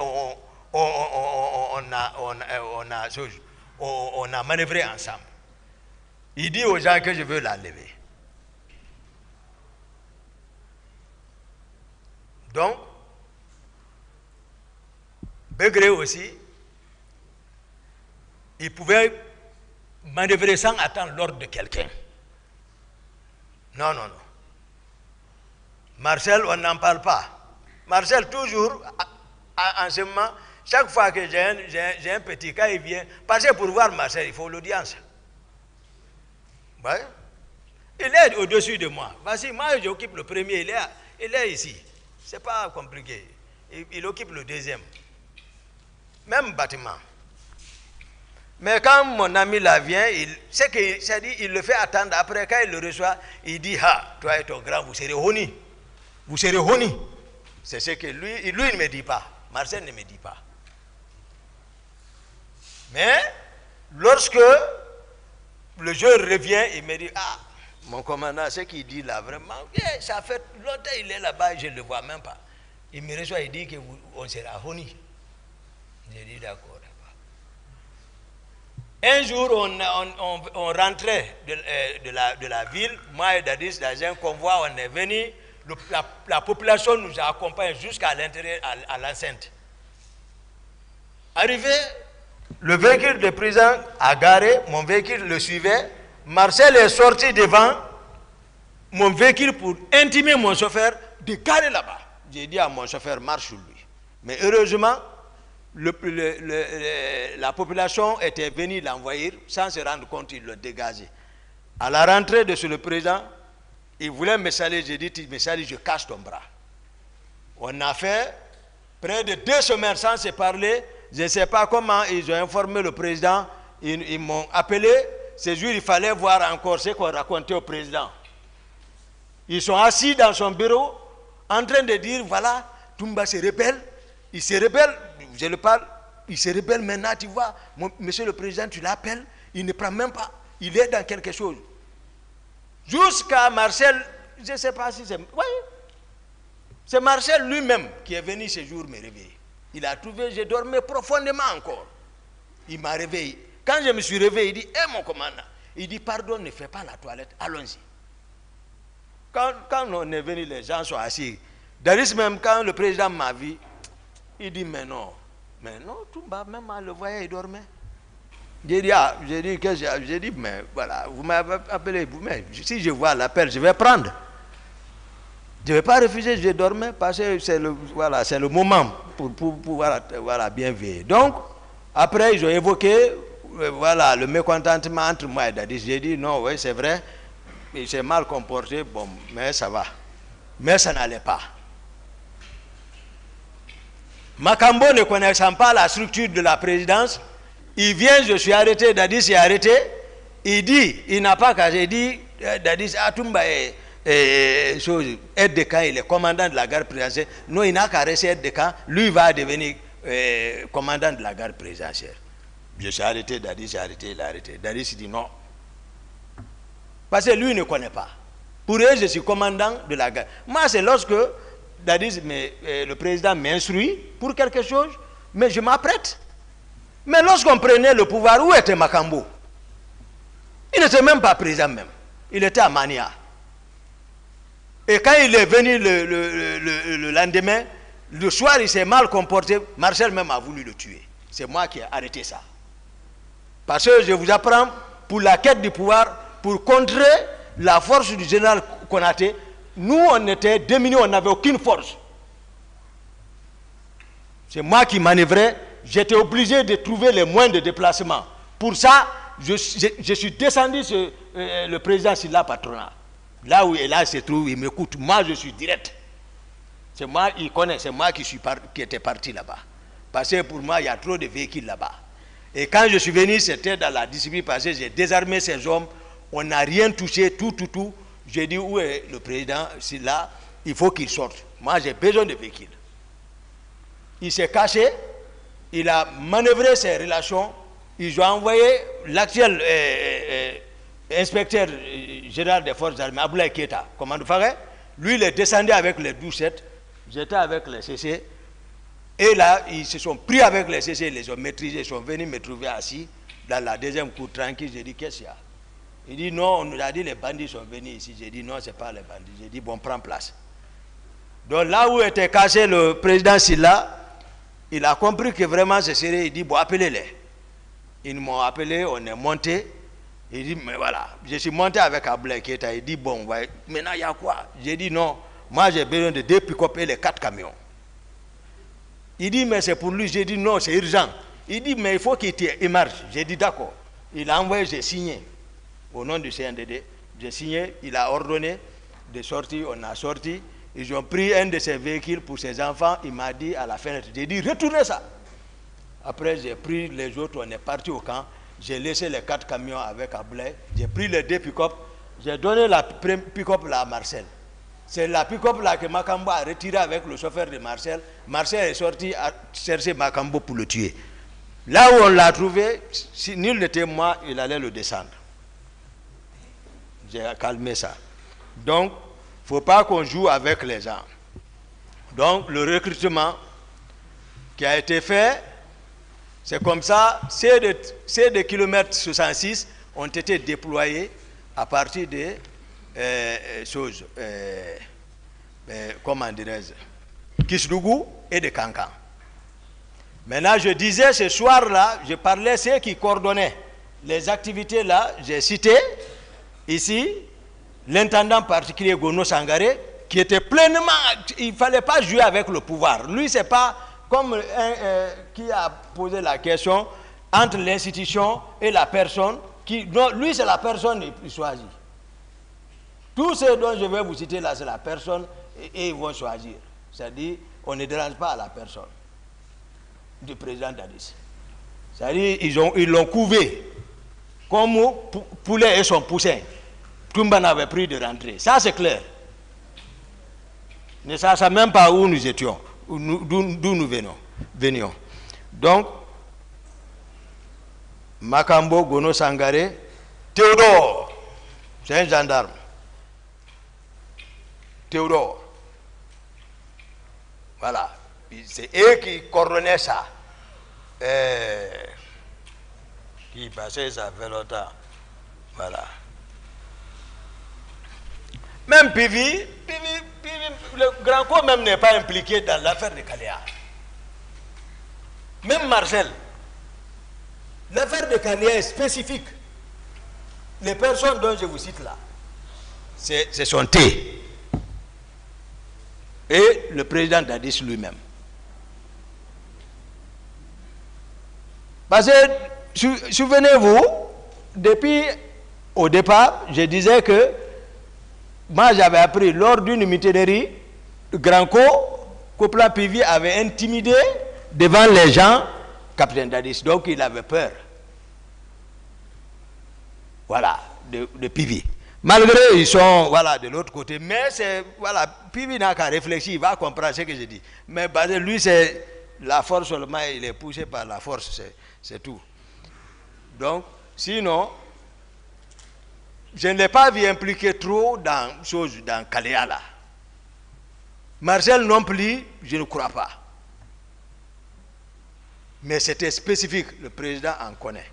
a manœuvré ensemble. Il dit aux gens que je veux la lever. Donc, Begré aussi, il pouvait manœuvrer sans attendre l'ordre de quelqu'un. Non, non, non. Marcel, on n'en parle pas. Marcel, toujours, en ce moment, chaque fois que j'ai un petit cas, il vient. Parce que pour voir Marcel, il faut l'audience. Ouais. Il est au-dessus de moi. Voici, moi, j'occupe le premier, il est ici. Ce n'est pas compliqué. Il occupe le deuxième. Même bâtiment. Mais quand mon ami là vient, il le fait attendre. Après, quand il le reçoit, il dit, ah, toi et ton grand, vous serez honnis. Vous serez honnis. C'est ce que lui, il ne me dit pas. Marcel ne me dit pas. Mais, lorsque le jour revient, il me dit, ah, mon commandant, ce qu'il dit là, vraiment, ça fait longtemps qu'il est là-bas, je ne le vois même pas. Il me reçoit, il dit qu'on sera honnis. J'ai dit, d'accord. Un jour, on rentrait de la ville, moi et Dadis, dans un convoi, on est venu, la population nous a accompagnés jusqu'à l'intérieur, à l'enceinte. Arrivé, le véhicule de prison a garé, mon véhicule le suivait, Marcel est sorti devant mon véhicule pour intimer mon chauffeur de garer là-bas. J'ai dit à mon chauffeur, marche sur lui. Mais heureusement, la population était venue l'envoyer, sans se rendre compte, il l'a dégagé. À la rentrée de le président, il voulait me saluer, j'ai dit, tu me salues, je cache ton bras. On a fait Près de 2 semaines sans se parler, je ne sais pas comment ils ont informé le président. Ils m'ont appelé. Ce jour, il fallait voir encore ce qu'on racontait au président. Ils sont assis dans son bureau, en train de dire, voilà, Toumba se rebelle. Il se rebelle, je le parle, il se rebelle maintenant, tu vois. Monsieur le président, tu l'appelles, il ne prend même pas. Il est dans quelque chose. Jusqu'à Marcel, je ne sais pas si c'est... Oui, c'est Marcel lui-même qui est venu ce jour me réveiller. Il a trouvé, je dormais profondément encore. Il m'a réveillé. Quand je me suis réveillé, il dit, hé mon commandant, il dit, pardon, ne fais pas la toilette, allons-y. Quand on est venu, les gens sont assis. Daris même, quand le président m'a vu, il dit, mais non, Toumba, même à le voyer, il dormait. J'ai dit, mais voilà, vous m'avez appelé, mais si je vois l'appel, je vais prendre. Je ne vais pas refuser, je dormais parce que c'est le moment pour pouvoir bien veiller. Donc, après, ils ont évoqué le mécontentement entre moi et Dadis. J'ai dit, non, oui, c'est vrai, il s'est mal comporté, bon, mais ça va. Mais ça n'allait pas. Makambo, ne connaissant pas la structure de la présidence, il vient, je suis arrêté, Dadis est arrêté, il dit, il n'a pas qu'à, j'ai dit, Dadis, Toumba est aide de camp, il est commandant de la garde présidentielle. Non, il n'a qu'à rester aide de camp, lui va devenir commandant de la garde présidentielle. Je suis arrêté, Dadis est arrêté, il est arrêté. Dadis dit non. Parce que lui il ne connaît pas. Pour eux, je suis commandant de la garde. Moi, c'est lorsque Dadis, le président m'instruit pour quelque chose, mais je m'apprête. Mais lorsqu'on prenait le pouvoir, où était Makambo? Il n'était même pas président même. Il était à Mania. Et quand il est venu le lendemain, le soir, il s'est mal comporté. Marcel même a voulu le tuer. C'est moi qui ai arrêté ça. Parce que je vous apprends, pour la quête du pouvoir, pour contrer la force du général Konaté, nous, on était démunis, on n'avait aucune force. C'est moi qui manœuvrais. J'étais obligé de trouver les moyens de déplacement. Pour ça, je suis descendu sur le président Silla Patronat. Là où il se trouve, il m'écoute. Moi, je suis direct. C'est moi, il connaît, c'est moi qui étais parti là-bas. Parce que pour moi, il y a trop de véhicules là-bas. Et quand je suis venu, c'était dans la discipline, parce que j'ai désarmé ces hommes. On n'a rien touché, tout. J'ai dit, où est le président? C'est là, il faut qu'il sorte. Moi, j'ai besoin de véhicules. Il s'est caché, il a manœuvré ses relations. Ils ont envoyé l'actuel inspecteur général des forces armées, Aboulaye Keita, commandant Faré. Lui, il est descendu avec les 12-7. J'étais avec les CC. Et là, ils se sont pris avec les CC, ils les ont maîtrisés. Ils sont venus me trouver assis dans la deuxième cour tranquille. J'ai dit, qu'est-ce qu'il y a? Il dit, non, on nous a dit les bandits sont venus ici. J'ai dit, non, ce n'est pas les bandits. J'ai dit, bon, prends place. Donc là où était caché le président Silla, il a compris que vraiment ce serait, il dit, bon, appelez-les. Ils m'ont appelé, on est monté. Il dit, mais voilà, je suis monté avec Aboulaye Keita. Il dit, bon, maintenant il y a quoi? J'ai dit, non, moi j'ai besoin de 2 pick-up et les 4 camions. Il dit, mais c'est pour lui. J'ai dit, non, c'est urgent. Il dit, mais il faut qu'il marche. J'ai dit, d'accord. Il a envoyé, j'ai signé. Au nom du CNDD, j'ai signé, il a ordonné de sortir, on a sorti. Ils ont pris un de ses véhicules pour ses enfants. Il m'a dit à la fenêtre, j'ai dit, retournez ça. Après, j'ai pris les autres, on est parti au camp. J'ai laissé les 4 camions avec Aboulaye. J'ai pris les 2 pick-up. J'ai donné la pick-up à Marcel. C'est la pick-up là que Makambo a retiré avec le chauffeur de Marcel. Marcel est sorti à chercher Makambo pour le tuer. Là où on l'a trouvé, si nul n'était moi, il allait le descendre. J'ai calmé ça. Donc, il ne faut pas qu'on joue avec les gens. Donc, le recrutement qui a été fait, c'est comme ça, ces de kilomètres 66 ont été déployés à partir des choses, comment dirais-je, Kisdougou et de Kankan. Maintenant, je disais ce soir-là, je parlais ceux qui coordonnaient les activités là, j'ai cité ici l'intendant particulier Gono Sangaré, qui était pleinement, il ne fallait pas jouer avec le pouvoir. Lui, c'est pas comme qui a posé la question entre l'institution et la personne. Non, lui, c'est la personne qui choisit. Tout ce dont je vais vous citer là, c'est la personne et ils vont choisir. C'est-à-dire, on ne dérange pas à la personne du président Dadis. C'est-à-dire, ils l'ont couvé comme poulet et son poussin. Toumba n'avait pris de rentrée. Ça, c'est clair. Ne sachant même pas où nous étions, d'où nous venions. Donc, Makambo, Gono Sangaré, Théodore, c'est un gendarme. Théodore. Voilà. C'est eux qui coordonnaient ça. Qui passaient, ça fait longtemps. Voilà. Même Pivi, le grand corps même n'est pas impliqué dans l'affaire de Kaléa. Même Marcel. L'affaire de Kaléa est spécifique. Les personnes dont je vous cite là, c'est son thé. Et le président Dadis lui-même. Parce que, souvenez-vous, depuis au départ, je disais que moi j'avais appris lors d'une mutinerie, Granco, Copla Pivi avait intimidé devant les gens Capitaine Dadis. Donc il avait peur. Voilà, de Pivi. Malgré ils sont voilà, de l'autre côté, mais c'est voilà, Pivi n'a qu'à réfléchir, il va comprendre ce que je dis. Mais lui, c'est la force seulement, il est poussé par la force, c'est tout. Donc, sinon, je ne l'ai pas vu impliquer trop dans Kaléa là. Marcel non plus, je ne crois pas. Mais c'était spécifique, le président en connaît.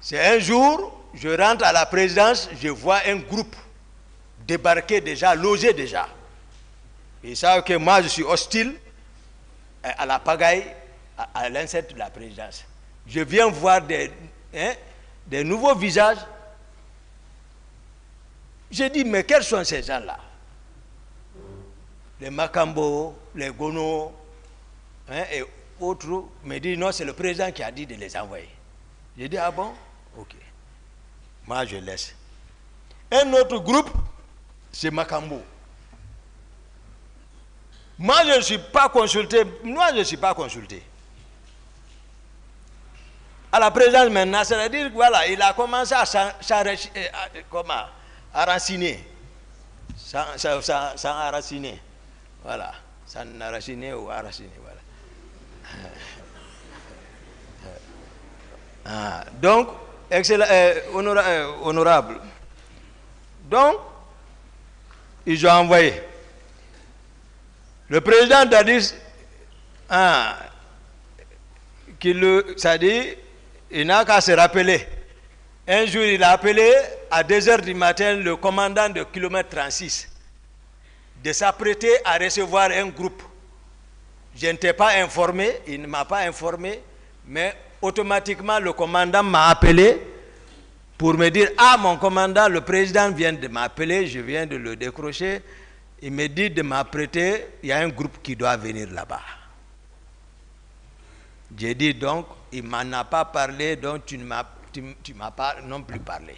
C'est un jour, je rentre à la présidence, je vois un groupe débarquer déjà, loger déjà. Ils savent que moi je suis hostile à la pagaille, à l'insecte de la présidence. Je viens voir des nouveaux visages. J'ai dit, mais quels sont ces gens-là? Les Makambo, les Gono, et autres, me disent, non, c'est le président qui a dit de les envoyer. J'ai dit, ah bon? Ok. Moi, je laisse. Un autre groupe, c'est Makambo. Moi, je ne suis pas consulté. Moi, je ne suis pas consulté. À la présidence maintenant, c'est-à-dire, voilà, il a commencé à enraciner. Sans enraciner. Voilà. Sans enraciner ou enraciner, voilà. Donc, excellent, honorable. Donc, ils ont envoyé. Le président Dadis, c'est-à-dire, il n'a qu'à se rappeler. Un jour, il a appelé à 2h du matin le commandant de kilomètre 36 de s'apprêter à recevoir un groupe. Je n'étais pas informé, il ne m'a pas informé, mais automatiquement le commandant m'a appelé pour me dire, ah mon commandant, le président vient de m'appeler, je viens de le décrocher, il me dit de m'apprêter, il y a un groupe qui doit venir là-bas. J'ai dit donc, il ne m'en a pas parlé, donc tu ne m'as pas non plus parlé.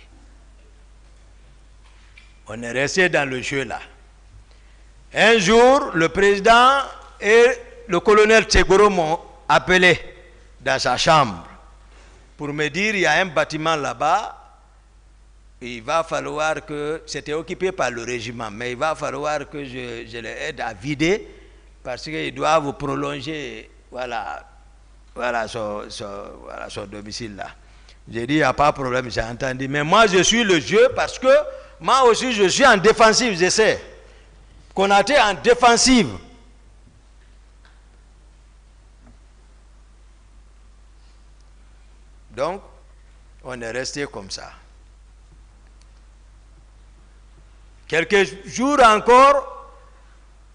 On est resté dans le jeu là. Un jour, le président et le colonel Tsegoro m'ont appelé dans sa chambre pour me dire il y a un bâtiment là-bas, il va falloir que, c'était occupé par le régiment, mais il va falloir que je les aide à vider parce qu'ils doivent prolonger voilà, son domicile là. J'ai dit il n'y a pas de problème, j'ai entendu, mais moi je suis le jeu parce que moi aussi je suis en défensive, j'essaie. Qu'on a été en défensive. Donc, on est resté comme ça. Quelques jours encore,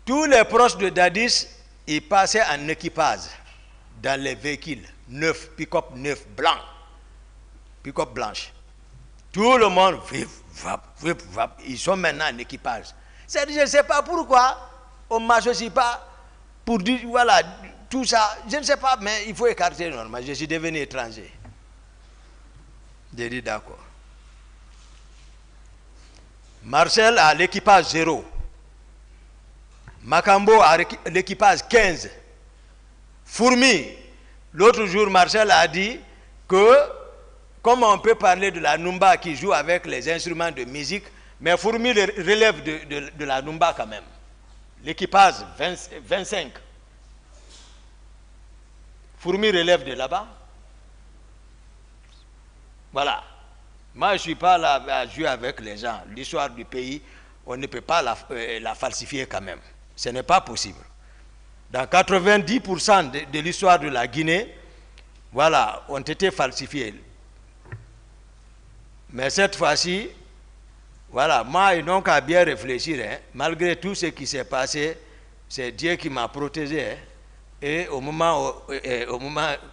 tous les proches de Dadis, ils passaient en équipage dans les véhicules neufs, pick-up neufs, blancs, pick-up blanches. Tout le monde, ils sont maintenant en équipage. Je ne sais pas pourquoi on ne m'associe pas pour dire, voilà, tout ça. Je ne sais pas, mais il faut écarter normal. Je suis devenu étranger. J'ai dit d'accord. Marcel a l'équipage 0. Macambo a l'équipage 15. Fourmi, l'autre jour, Marcel a dit que, comme on peut parler de la Numba qui joue avec les instruments de musique, mais Fourmi relève de la Numba quand même. L'équipage 25. Fourmi relève de là-bas. Voilà. Moi, je ne suis pas là à jouer avec les gens. L'histoire du pays, on ne peut pas la falsifier quand même. Ce n'est pas possible. Dans 90% de l'histoire de la Guinée, voilà, ont été falsifiés. Mais cette fois-ci, voilà, moi, ils n'ont qu'à bien réfléchir. Hein. Malgré tout ce qui s'est passé, c'est Dieu qui m'a protégé. Hein. Et au moment,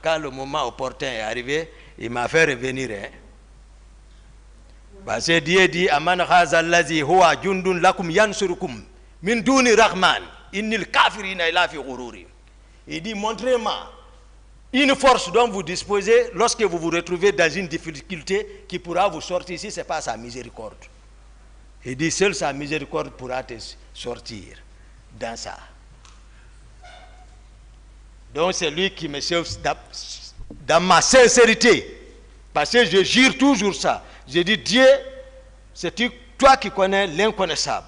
quand le moment opportun est arrivé, il m'a fait revenir. Hein. Parce que Dieu dit, Aman khazallazi huwa jundun lakum yansurukum min duni rahman innil kafirina ila fi ghururi. Il dit, montrez-moi une force dont vous disposez lorsque vous vous retrouvez dans une difficulté qui pourra vous sortir si ce n'est pas sa miséricorde. Il dit, seule sa miséricorde pourra te sortir dans ça. Donc c'est lui qui me sauve dans ma sincérité. Parce que je jure toujours ça. Je dis, Dieu, c'est toi qui connais l'inconnaissable.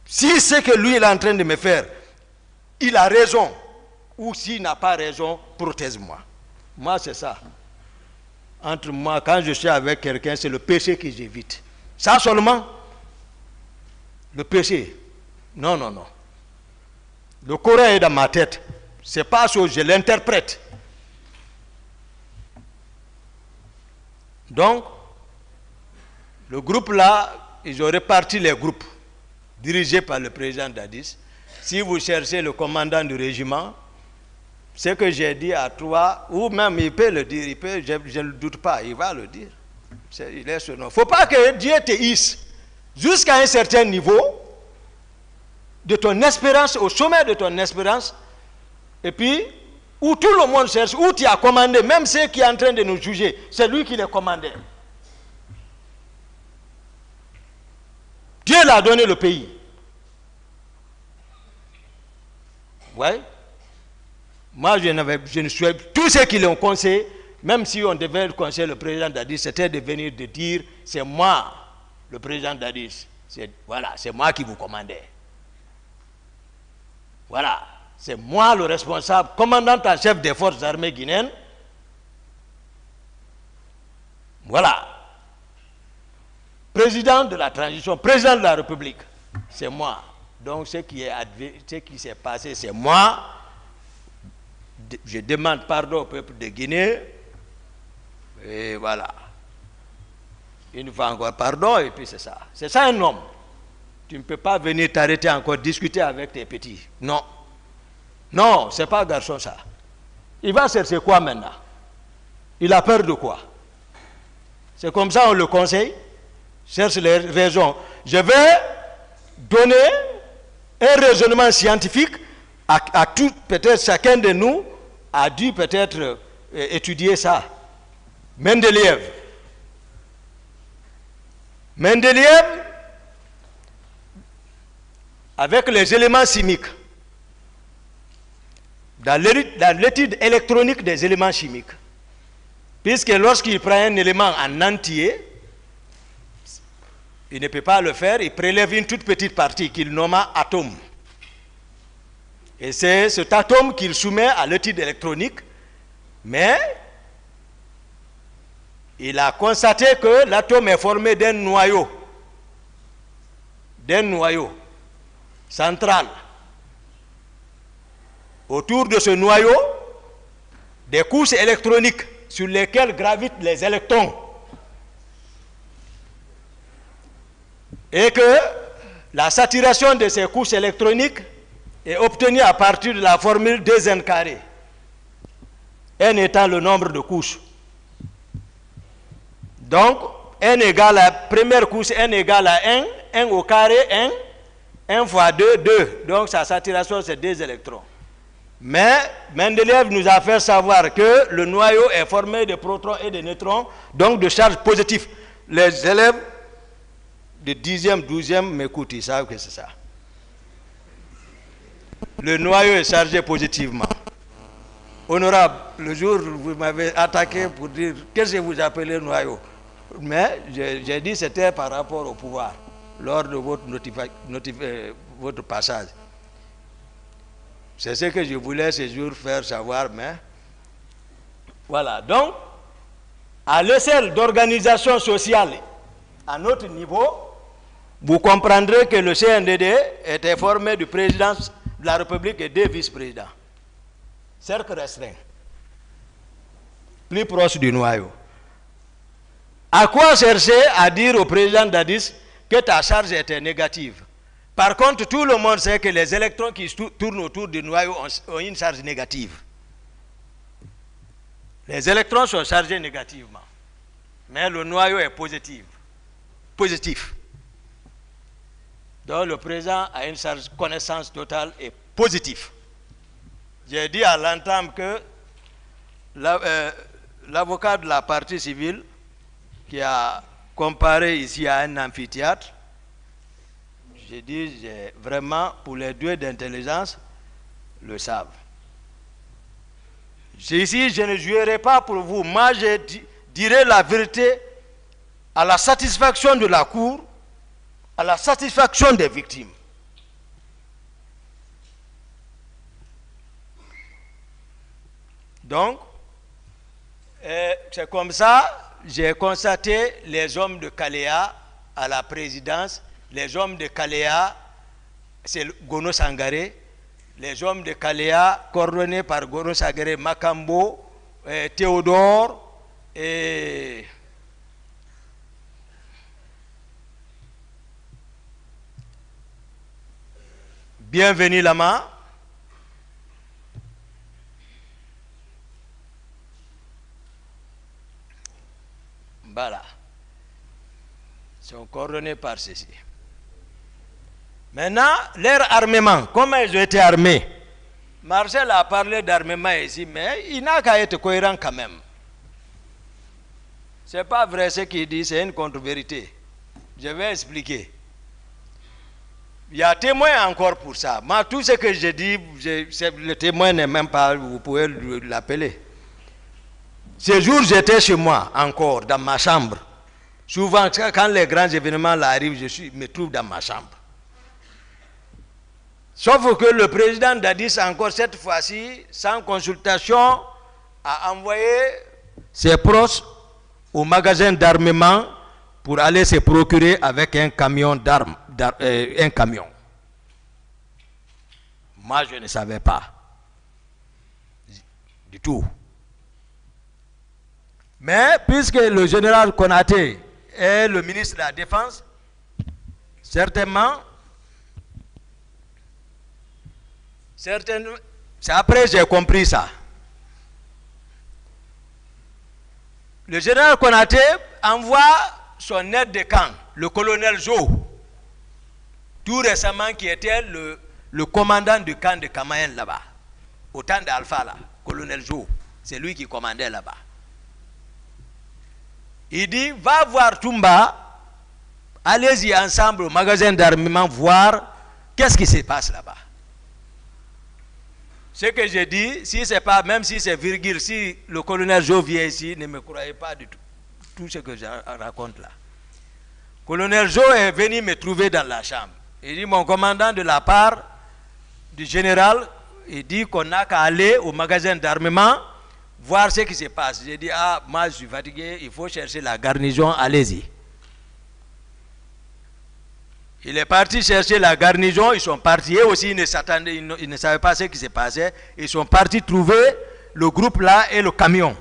Si ce que lui est en train de me faire, il a raison, ou s'il n'a pas raison, protège-moi. Moi, c'est ça. Entre moi, quand je suis avec quelqu'un, c'est le péché que j'évite. Ça seulement, le péché. Non, non, non. Le Coran est dans ma tête. C'est pas ça, je l'interprète. Donc, le groupe là, ils ont réparti les groupes dirigés par le président Dadis. Si vous cherchez le commandant du régiment, ce que j'ai dit à toi, ou même il peut le dire, il peut, je ne doute pas, il va le dire. Il est ce nom. Il ne faut pas que Dieu te hisse jusqu'à un certain niveau de ton espérance, au sommet de ton espérance, et puis, où tout le monde cherche, où tu as commandé, même ceux qui sont en train de nous juger, c'est lui qui les commandait. Dieu l'a donné le pays. Ouais. Moi, je ne suis... Tous ceux qui l'ont conseillé, même si on devait conseiller le président Dadis, c'était de venir de dire, c'est moi, le président Dadis. Voilà, c'est moi qui vous commandais. Voilà. C'est moi le responsable, commandant en chef des forces armées guinéennes. Voilà. Président de la transition, président de la République, c'est moi. Donc ce qui s'est passé, c'est moi. Je demande pardon au peuple de Guinée. Et voilà. Une fois encore, pardon, et puis c'est ça. C'est ça un homme. Tu ne peux pas venir t'arrêter encore, discuter avec tes petits. Non. Non, c'est pas garçon ça. Il va chercher quoi maintenant? Il a peur de quoi? C'est comme ça on le conseille. Cherche les raisons. Je vais donner un raisonnement scientifique à tout, peut-être chacun de nous a dû peut-être étudier ça. Mendeleïev. Mendeleïev, avec les éléments chimiques, dans l'étude électronique des éléments chimiques, puisque lorsqu'il prend un élément en entier, il ne peut pas le faire, il prélève une toute petite partie qu'il nomma atome. Et c'est cet atome qu'il soumet à l'étude électronique, mais il a constaté que l'atome est formé d'un noyau central. Autour de ce noyau, des couches électroniques sur lesquelles gravitent les électrons. Et que la saturation de ces couches électroniques est obtenue à partir de la formule 2n carré. N étant le nombre de couches. Donc, n égale à la première couche, n égale à 1, 1 au carré, 1 fois 2, 2. Donc, sa saturation, c'est 2 électrons. Mais Mendeleïev nous a fait savoir que le noyau est formé de protons et de neutrons, donc de charges positives. Les élèves de 10e, 12e m'écoutent, ils savent que c'est ça. le noyau est chargé positivement. Honorable, le jour où vous m'avez attaqué pour dire qu'est-ce que vous appelez noyau, mais j'ai dit que c'était par rapport au pouvoir, lors de votre passage. C'est ce que je voulais ce jour faire savoir, mais voilà. Donc, à l'échelle d'organisation sociale, à notre niveau, vous comprendrez que le CNDD était formé du président de la République et des vice-présidents. Cercle restreint, plus proche du noyau. À quoi chercher à dire au président Dadis que ta charge était négative? Par contre, tout le monde sait que les électrons qui tournent autour du noyau ont une charge négative. Les électrons sont chargés négativement, mais le noyau est positif. Donc le président a une charge connaissance totale et positive. J'ai dit à l'entame que l'avocat de la partie civile qui a comparé ici à un amphithéâtre, j'ai dit vraiment pour les deux d'intelligence le savent. Ici, je ne jouerai pas pour vous. Moi, je dirai la vérité à la satisfaction de la Cour, à la satisfaction des victimes. Donc, c'est comme ça, j'ai constaté les hommes de Kaléa à la présidence, les hommes de Kaléa, c'est Gono Sangaré, les hommes de Kaléa coordonnés par Gono Sangaré, Makambo, Théodore et Bienvenue Lama. Voilà. Ils sont coordonnés par ceci. Maintenant, leur armement, comment ils ont été armés? Marcel a parlé d'armement ici, mais il n'a qu'à être cohérent quand même. Ce n'est pas vrai ce qu'il dit, c'est une contre-vérité. Je vais expliquer. Il y a témoin encore pour ça. Moi, tout ce que je dis, le témoin n'est même pas, vous pouvez l'appeler. Ce jour, j'étais chez moi encore, dans ma chambre. Souvent, quand les grands événements arrivent, je me trouve dans ma chambre. Sauf que le président Dadis, encore cette fois-ci, sans consultation, a envoyé ses proches au magasin d'armement pour aller se procurer avec un camion d'armes. Un camion. Moi, je ne savais pas. Du tout. Mais puisque le général Konaté est le ministre de la Défense, certainement, c'est après j'ai compris ça. Le général Konaté envoie son aide de camp, le colonel Jo, tout récemment qui était le commandant du camp de Kamayen là-bas, au temps d'Alpha là, colonel Jo, c'est lui qui commandait là-bas. Il dit, va voir Toumba, allez-y ensemble au magasin d'armement voir qu'est-ce qui se passe là-bas. Ce que j'ai dit, si c'est pas, même si c'est virgule, si le colonel Jo vient ici, ne me croyez pas du tout ce que je raconte là. Le colonel Jo est venu me trouver dans la chambre. Il dit, mon commandant de la part du général, il dit qu'on n'a qu'à aller au magasin d'armement, voir ce qui se passe. J'ai dit, ah, moi je suis fatigué, il faut chercher la garnison, allez-y. Il est parti chercher la garnison, ils sont partis, eux aussi ils ne savaient pas ce qui se passait, ils sont partis trouver le groupe là et le camion.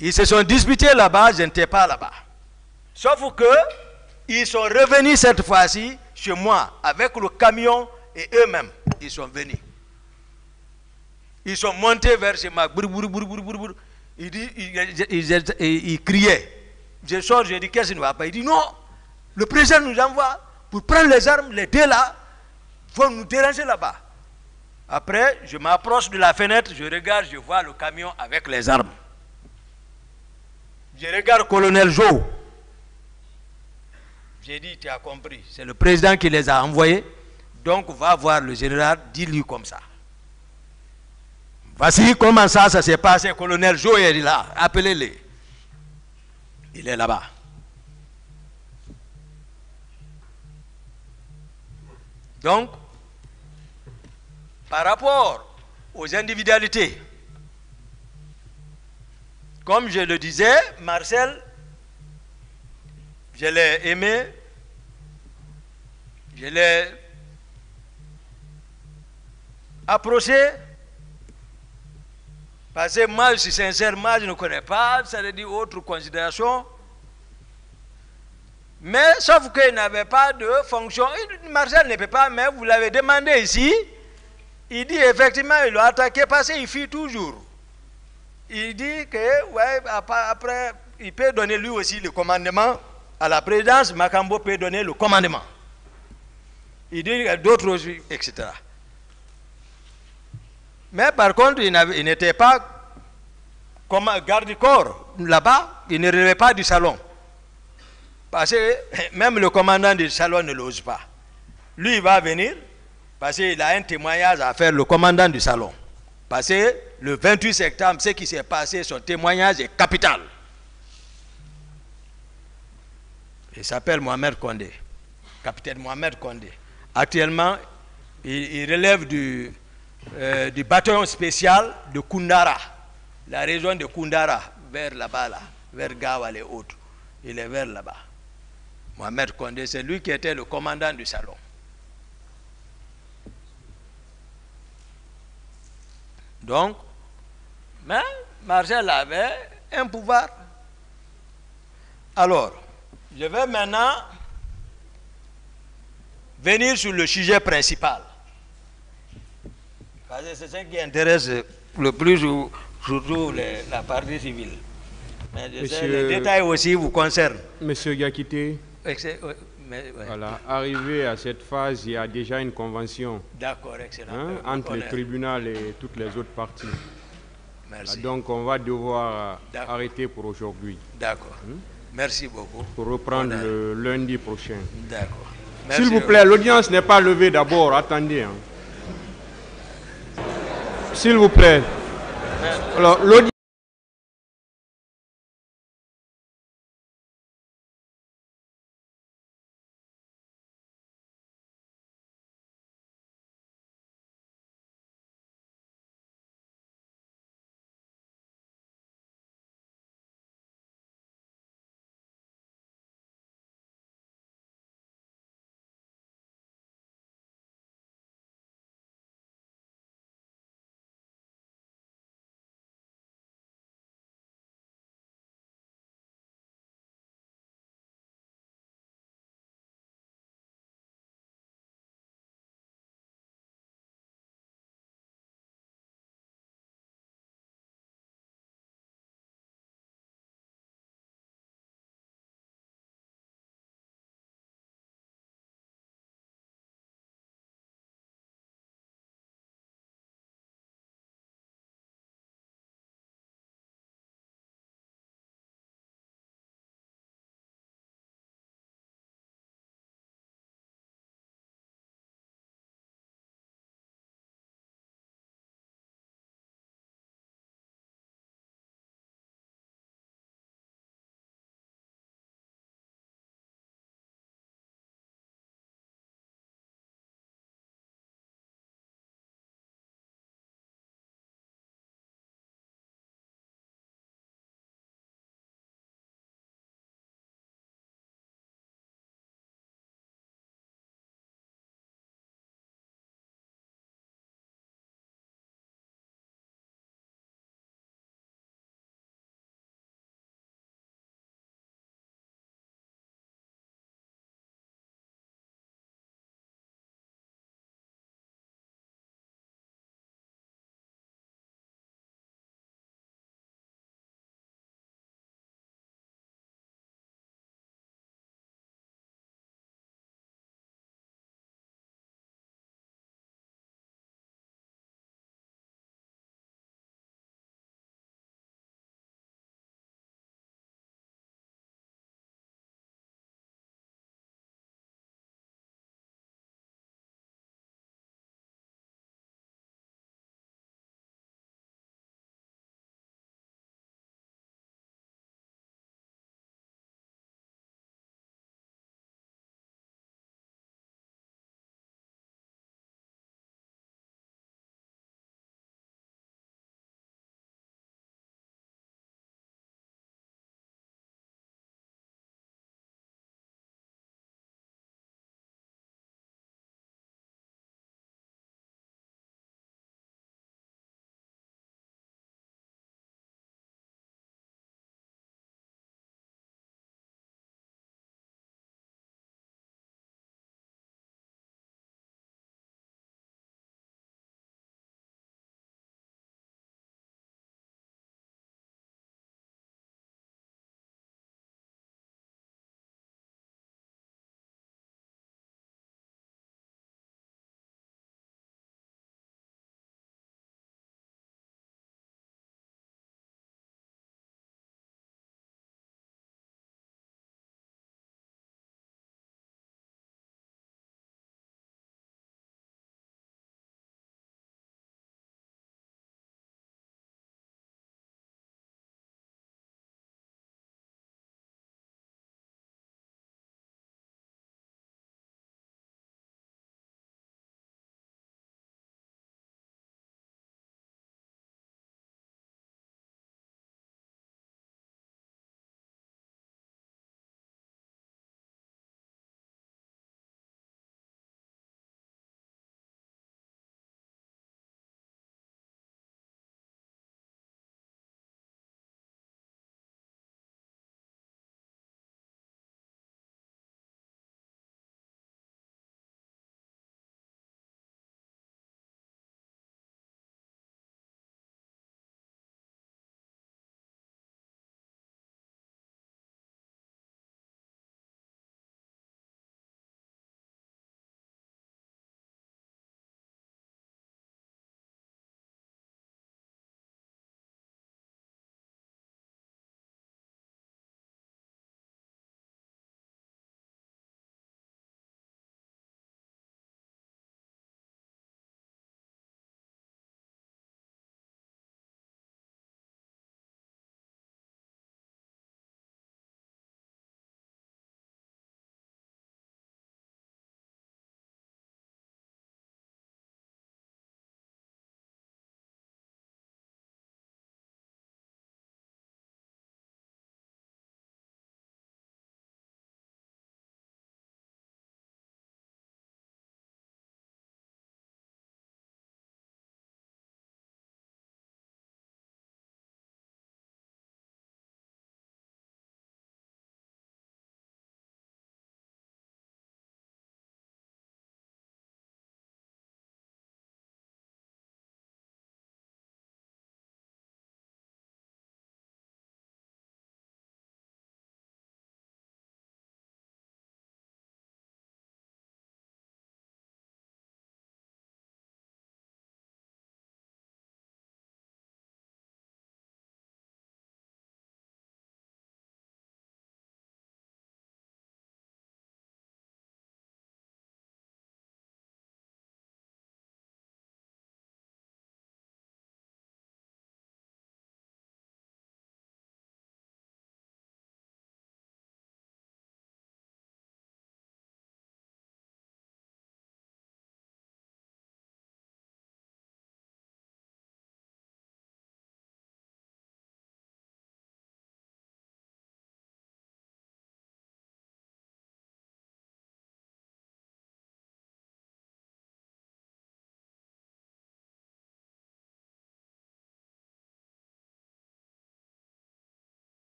Ils se sont disputés là-bas, je n'étais pas là-bas. Sauf que ils sont revenus cette fois-ci chez moi avec le camion et eux-mêmes, ils sont venus. Ils sont montés vers chez moi. Ils criaient. Je sors, je dis qu'est-ce qui ne va pas? Il dit non, le président nous envoie pour prendre les armes, les deux là, vont nous déranger là-bas. Après, je m'approche de la fenêtre, je regarde, je vois le camion avec les armes. Je regarde colonel Jo. J'ai dit, tu as compris. C'est le président qui les a envoyés. Donc, va voir le général, dis-lui comme ça. Voici comment ça s'est passé. Colonel Joe est là. Appelez-le. Il est là-bas. Donc, par rapport aux individualités, comme je le disais, Marcel, je l'ai aimé, je l'ai approché, parce que moi, je suis sincère, moi, je ne connais pas, ça veut dire autre considération. Mais sauf qu'il n'avait pas de fonction. Marcel ne peut pas, mais vous l'avez demandé ici. Il dit effectivement, il l'a attaqué parce qu'il fuit toujours. Il dit que, ouais, après, il peut donner lui aussi le commandement à la présidence. Makambo peut donner le commandement. Il dit qu'il y a d'autres aussi, etc. Mais par contre, il n'était pas comme garde-corps là-bas, il ne relevait pas du salon. Parce que même le commandant du salon ne l'ose pas. Lui, il va venir parce qu'il a un témoignage à faire, le commandant du salon. Parce que le 28 septembre, ce qui s'est passé, son témoignage est capital. Il s'appelle Mohamed Condé, capitaine Mohamed Condé. Actuellement, il relève du bataillon spécial de Koundara, la région de Koundara, vers là-bas, là, vers Gawal et autres. Il est vers là-bas. Mohamed Condé, c'est lui qui était le commandant du salon. Donc, mais Marcel avait un pouvoir. Alors, je vais maintenant venir sur le sujet principal. Parce que c'est ce qui intéresse le plus, surtout la partie civile. Mais je sais, les détails aussi vous concernent. Monsieur Gakité, ouais. Voilà, arrivé à cette phase, il y a déjà une convention entre le tribunal et toutes les autres parties. Merci. Donc on va devoir arrêter pour aujourd'hui. D'accord. Merci beaucoup. Pour reprendre le lundi prochain. D'accord. S'il vous plaît, l'audience n'est pas levée d'abord. Attendez. S'il vous plaît. Alors, l'audience